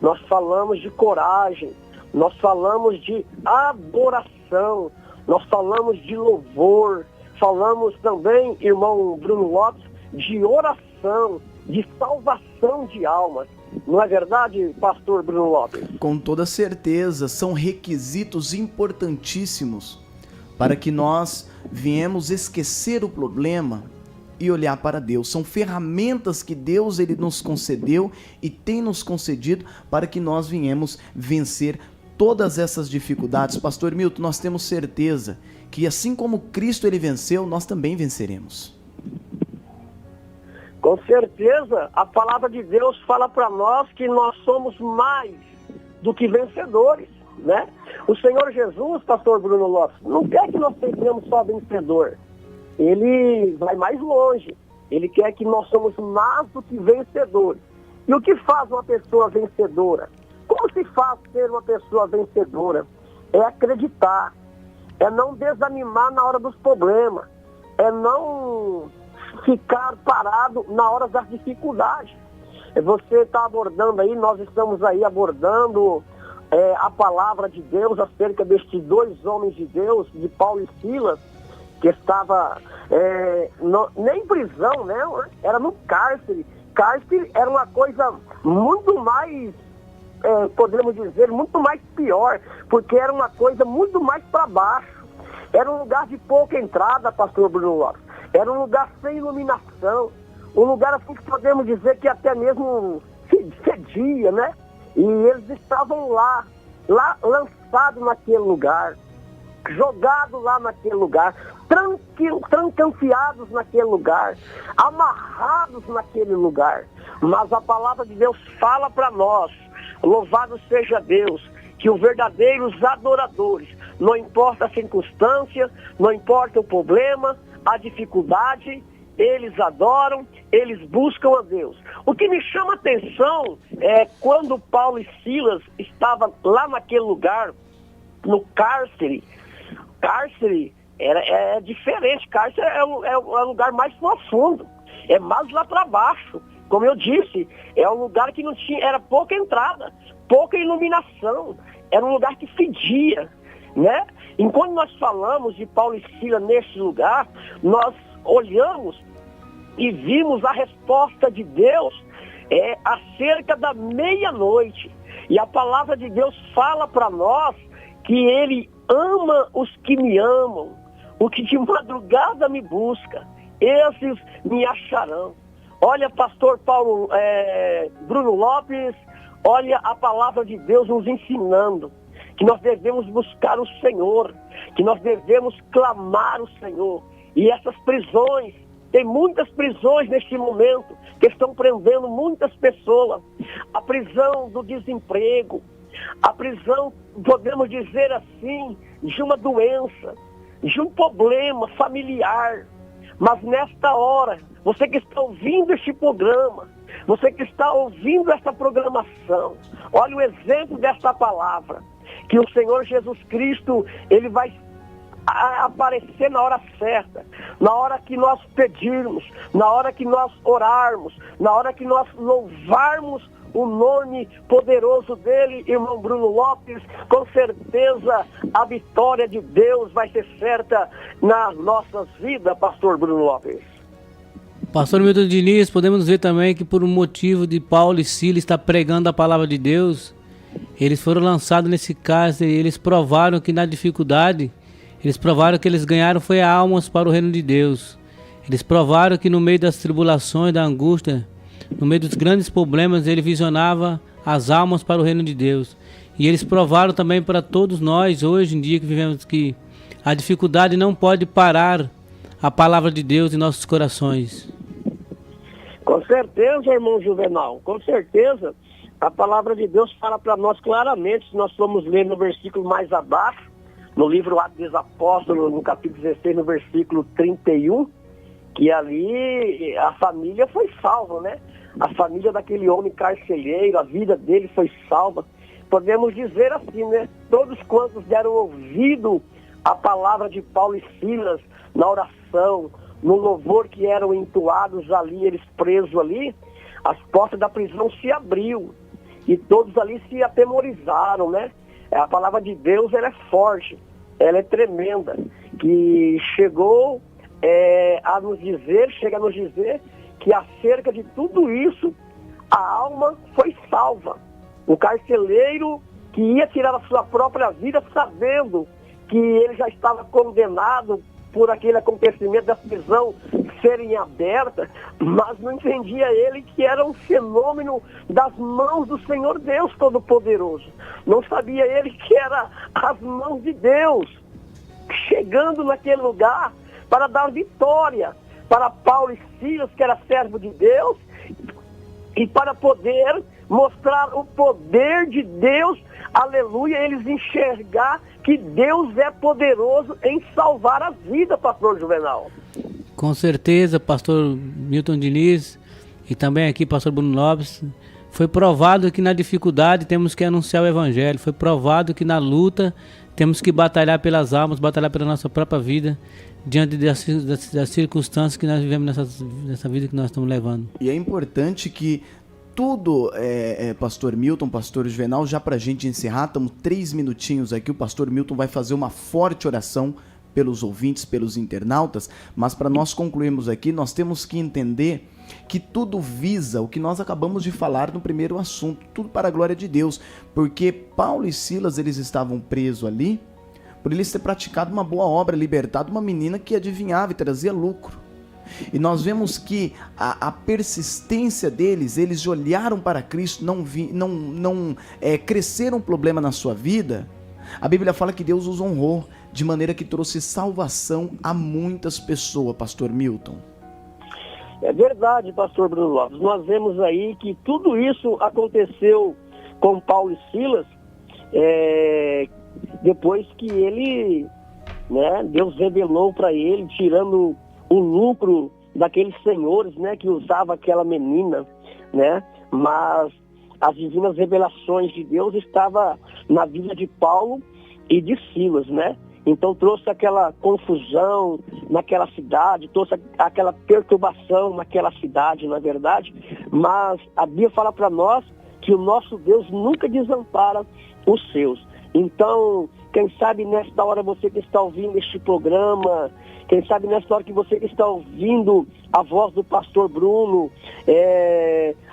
nós falamos de coragem, nós falamos de adoração, nós falamos de louvor, falamos também, irmão Bruno Lopes, de oração, de salvação de almas. Não é verdade, pastor Bruno Lopes? Com toda certeza, são requisitos importantíssimos para que nós viemos esquecer o problema e olhar para Deus. São ferramentas que Deus ele nos concedeu e tem nos concedido para que nós viemos vencer todas essas dificuldades. Pastor Milton, nós temos certeza que assim como Cristo ele venceu, nós também venceremos. Com certeza, a palavra de Deus fala para nós que nós somos mais do que vencedores, né? O Senhor Jesus, pastor Bruno Lopes, não quer que nós sejamos só vencedor. Ele vai mais longe. Ele quer que nós somos mais do que vencedores. E o que faz uma pessoa vencedora? Como se faz ser uma pessoa vencedora? É acreditar, é não desanimar na hora dos problemas, é não ficar parado na hora das dificuldades. Você está abordando aí, nós estamos aí abordando a palavra de Deus acerca destes dois homens de Deus, de Paulo e Silas, que estava nem em prisão, né? Era no cárcere. Cárcere era uma coisa muito mais, podemos dizer, muito mais pior, porque era uma coisa muito mais para baixo. Era um lugar de pouca entrada, pastor Bruno Lopes. Era um lugar sem iluminação, um lugar assim que podemos dizer que até mesmo fedia, né? E eles estavam lá lançados naquele lugar, jogados lá naquele lugar, trancafiados naquele lugar, amarrados naquele lugar. Mas a palavra de Deus fala para nós, louvado seja Deus, que os verdadeiros adoradores, não importa a circunstância, não importa o problema, a dificuldade, eles adoram, eles buscam a Deus. O que me chama a atenção é quando Paulo e Silas estavam lá naquele lugar, no cárcere. Cárcere é diferente, cárcere é um lugar mais profundo, é mais lá para baixo. Como eu disse, é um lugar que não tinha, era pouca entrada, pouca iluminação, era um lugar que fedia, né? Enquanto nós falamos de Paulo e Silas nesse lugar, nós olhamos e vimos a resposta de Deus acerca da meia-noite. E a palavra de Deus fala para nós que Ele ama os que me amam, o que de madrugada me busca, esses me acharão. Olha, pastor Bruno Lopes, olha a palavra de Deus nos ensinando que nós devemos buscar o Senhor, que nós devemos clamar o Senhor. E essas prisões, tem muitas prisões neste momento que estão prendendo muitas pessoas. A prisão do desemprego, a prisão, podemos dizer assim, de uma doença, de um problema familiar. Mas nesta hora, você que está ouvindo este programa, você que está ouvindo essa programação, olha o exemplo desta palavra, que o Senhor Jesus Cristo, ele vai aparecer na hora certa, na hora que nós pedirmos, na hora que nós orarmos, na hora que nós louvarmos o nome poderoso dele, irmão Bruno Lopes. Com certeza a vitória de Deus vai ser certa nas nossas vidas, pastor Bruno Lopes. Pastor Milton Diniz, podemos ver também que por um motivo de Paulo e Silas estar pregando a palavra de Deus, eles foram lançados nesse cárcere e eles provaram que na dificuldade, eles provaram que eles ganharam foi almas para o reino de Deus. Eles provaram que no meio das tribulações, da angústia, no meio dos grandes problemas, ele visionava as almas para o reino de Deus. E eles provaram também para todos nós, hoje em dia que vivemos, que a dificuldade não pode parar a palavra de Deus em nossos corações. Com certeza, irmão Juvenal, com certeza. A palavra de Deus fala para nós claramente, se nós formos ler no versículo mais abaixo, no livro Atos dos Apóstolos, no capítulo 16, no versículo 31, que ali a família foi salva, né? A família daquele homem carcereiro, a vida dele foi salva. Podemos dizer assim, né? Todos quantos deram ouvido à palavra de Paulo e Silas na oração, no louvor que eram entoados ali, eles presos ali, as portas da prisão se abriu e todos ali se atemorizaram, né? A palavra de Deus, ela é forte, ela é tremenda, que chegou a nos dizer, chega a nos dizer que acerca de tudo isso, a alma foi salva. O carcereiro que ia tirar a sua própria vida sabendo que ele já estava condenado por aquele acontecimento da prisão serem abertas, mas não entendia ele que era um fenômeno das mãos do Senhor Deus Todo-Poderoso. Não sabia ele que era as mãos de Deus chegando naquele lugar para dar vitória para Paulo e Silas, que era servo de Deus, e para poder mostrar o poder de Deus, aleluia, eles enxergar que Deus é poderoso em salvar a vida, pastor Juvenal. Com certeza, pastor Milton Diniz, e também aqui pastor Bruno Lopes, foi provado que na dificuldade temos que anunciar o evangelho, foi provado que na luta temos que batalhar pelas almas, batalhar pela nossa própria vida, diante das circunstâncias que nós vivemos nessa vida que nós estamos levando. E é importante que tudo, pastor Milton, pastor Juvenal, já para a gente encerrar, estamos 3 minutinhos aqui, o pastor Milton vai fazer uma forte oração pelos ouvintes, pelos internautas, mas para nós concluirmos aqui, nós temos que entender que tudo visa o que nós acabamos de falar no primeiro assunto, tudo para a glória de Deus, porque Paulo e Silas, eles estavam presos ali, por eles ter praticado uma boa obra, libertado uma menina que adivinhava e trazia lucro. E nós vemos que a persistência deles, eles olharam para Cristo, não cresceram um problema na sua vida. A Bíblia fala que Deus os honrou, de maneira que trouxe salvação a muitas pessoas, pastor Milton. É verdade, pastor Bruno Lopes. Nós vemos aí que tudo isso aconteceu com Paulo e Silas, depois que ele, né, Deus revelou para ele, tirando o lucro daqueles senhores, né, que usava aquela menina, né, mas as divinas revelações de Deus estavam na vida de Paulo e de Silas, né? Então trouxe aquela confusão naquela cidade, trouxe aquela perturbação naquela cidade, na verdade, mas a Bíblia fala para nós que o nosso Deus nunca desampara os seus. Então, quem sabe nesta hora você que está ouvindo este programa, quem sabe nesta hora que você que está ouvindo a voz do pastor Bruno,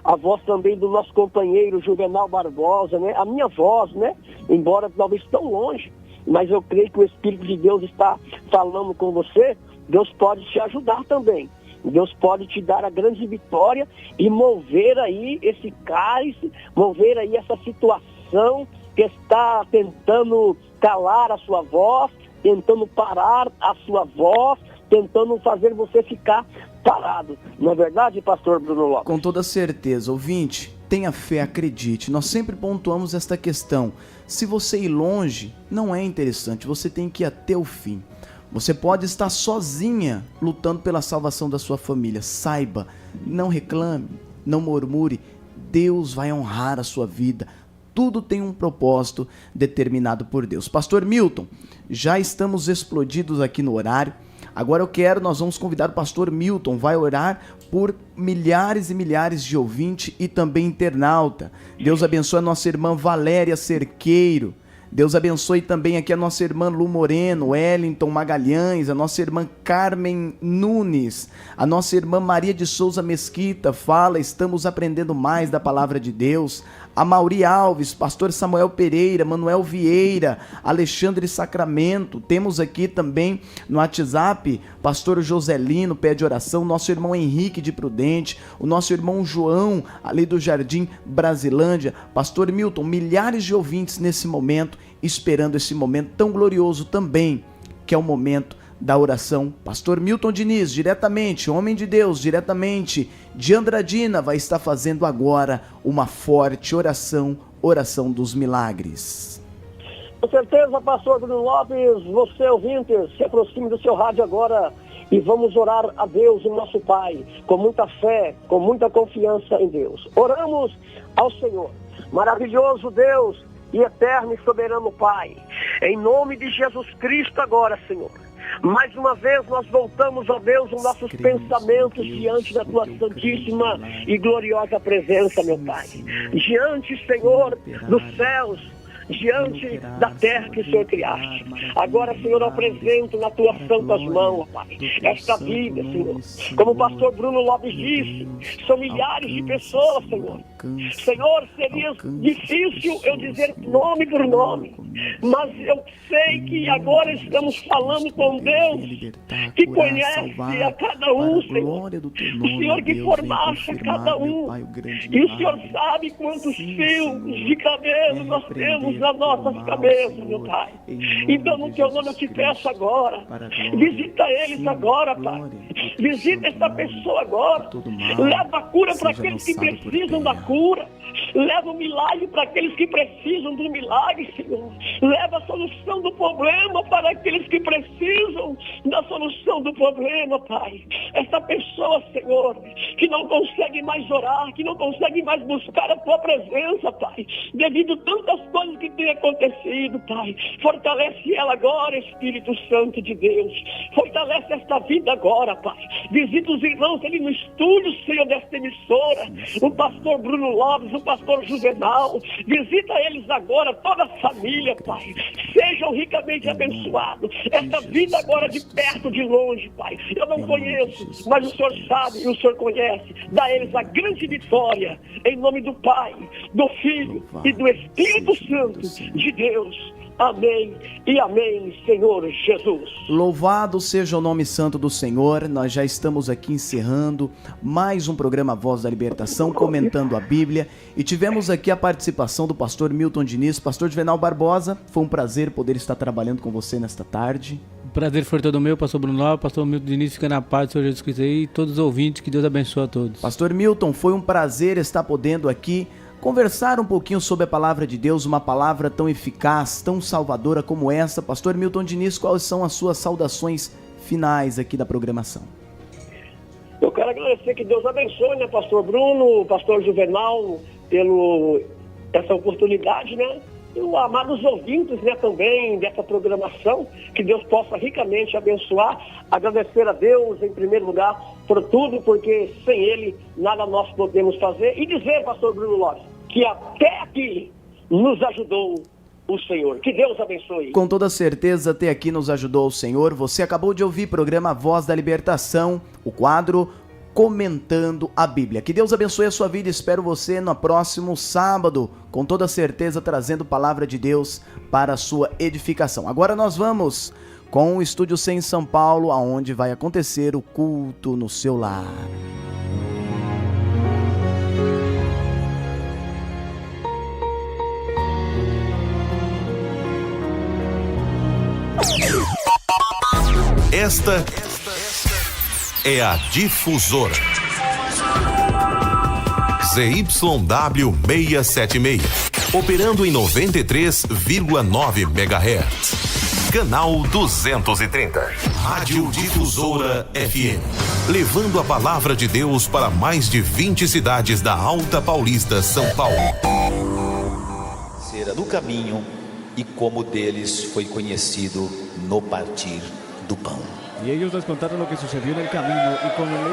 a voz também do nosso companheiro Juvenal Barbosa, né? A minha voz, né? Embora talvez tão longe, mas eu creio que o Espírito de Deus está falando com você, Deus pode te ajudar também. Deus pode te dar a grande vitória e mover aí esse cálice, mover aí essa situação que está tentando calar a sua voz, tentando parar a sua voz, tentando fazer você ficar parado. Não é verdade, pastor Bruno Lopes? Com toda certeza. Ouvinte, tenha fé, acredite. Nós sempre pontuamos esta questão. Se você ir longe, não é interessante. Você tem que ir até o fim. Você pode estar sozinha lutando pela salvação da sua família. Saiba, não reclame, não murmure. Deus vai honrar a sua vida. Tudo tem um propósito determinado por Deus. Pastor Milton, já estamos explodidos aqui no horário. Agora nós vamos convidar o pastor Milton, vai orar por milhares e milhares de ouvintes e também internauta. Deus abençoe a nossa irmã Valéria Cerqueiro. Deus abençoe também aqui a nossa irmã Lu Moreno, Wellington Magalhães, a nossa irmã Carmen Nunes, a nossa irmã Maria de Souza Mesquita, estamos aprendendo mais da palavra de Deus. A Mauri Alves, pastor Samuel Pereira, Manuel Vieira, Alexandre Sacramento. Temos aqui também no WhatsApp, pastor Joselino, pede oração, nosso irmão Henrique de Prudente, o nosso irmão João, ali do Jardim Brasilândia. Pastor Milton, milhares de ouvintes nesse momento, esperando esse momento tão glorioso também, que é o momento da oração. Pastor Milton Diniz, diretamente, homem de Deus, diretamente de Andradina, vai estar fazendo agora uma forte oração dos milagres. Com certeza, pastor Bruno Lopes, você ouvinte, se aproxime do seu rádio agora e vamos orar a Deus, o nosso Pai, com muita fé, com muita confiança em Deus. Oramos ao Senhor. Maravilhoso Deus e eterno e soberano Pai, em nome de Jesus Cristo agora, Senhor. Mais uma vez nós voltamos, ó Deus, os nossos pensamentos diante da Tua santíssima e gloriosa presença, meu Pai. Diante, Senhor, dos céus, diante da terra que o Senhor criaste. Agora, Senhor, eu apresento nas Tuas santas mãos, ó Pai, esta vida, Senhor. Como o pastor Bruno Lopes disse, são milhares de pessoas, Senhor. Senhor, seria difícil eu dizer nome por nome, mas eu sei que agora estamos falando com Deus que conhece a cada um, Senhor. O Senhor que formaste a cada um. E o Senhor sabe quantos fios de cabelo nós temos nas nossas cabeças, meu Pai. Então, no Teu nome eu te peço agora, visita eles agora, Pai. Visita essa pessoa agora. Leva a cura para aqueles que precisam da cura. Leva o milagre para aqueles que precisam do milagre, Senhor. Leva a solução do problema para aqueles que precisam da solução do problema, Pai. Essa pessoa, Senhor, que não consegue mais orar, que não consegue mais buscar a Tua presença, Pai, devido a tantas coisas que têm acontecido, Pai. Fortalece ela agora, Espírito Santo de Deus. Fortalece esta vida agora, Pai. Visita os irmãos ali no estúdio, Senhor, desta emissora. O pastor Bruno Lopes, o pastor Juvenal. Visita eles agora, toda a família, Pai. Sejam ricamente abençoados. Esta vida agora de perto, de longe, Pai. Eu não conheço, mas o Senhor sabe e o Senhor conhece. Dá a eles a grande vitória. Em nome do Pai, do Filho e do Espírito Santo de Deus. Amém e amém, Senhor Jesus. Louvado seja o nome santo do Senhor. Nós já estamos aqui encerrando mais um programa Voz da Libertação, comentando a Bíblia, e tivemos aqui a participação do pastor Milton Diniz. Pastor Juvenal Barbosa, foi um prazer poder estar trabalhando com você nesta tarde. O prazer foi todo meu, pastor Bruno Lopes, pastor Milton Diniz, fica na paz do Senhor Jesus Cristo aí, e todos os ouvintes, que Deus abençoe a todos. Pastor Milton, foi um prazer estar podendo aqui conversar um pouquinho sobre a palavra de Deus, uma palavra tão eficaz, tão salvadora como essa. Pastor Milton Diniz, quais são as suas saudações finais aqui da programação? Eu quero agradecer, que Deus abençoe, né, pastor Bruno, pastor Juvenal, pelo essa oportunidade, né? E os amados ouvintes, né, também dessa programação, que Deus possa ricamente abençoar. Agradecer a Deus, em primeiro lugar, por tudo, porque sem Ele nada nós podemos fazer. E dizer, pastor Bruno Lopes, que até aqui nos ajudou o Senhor. Que Deus abençoe. Com toda certeza, até aqui nos ajudou o Senhor. Você acabou de ouvir o programa Voz da Libertação, o quadro Comentando a Bíblia. Que Deus abençoe a sua vida. Espero você no próximo sábado, com toda certeza, trazendo palavra de Deus para a sua edificação. Agora nós vamos com o Estúdio C em São Paulo, aonde vai acontecer o culto no seu lar. Esta é a Difusora ZYW 676, operando em 93,9 MHz. Canal 230, Rádio Difusora FM. levando a palavra de Deus para mais de 20 cidades da Alta Paulista, São Paulo. Será no caminho e como deles foi conhecido no partir do pão. Y ellos les contaron lo que sucedió en el camino y con el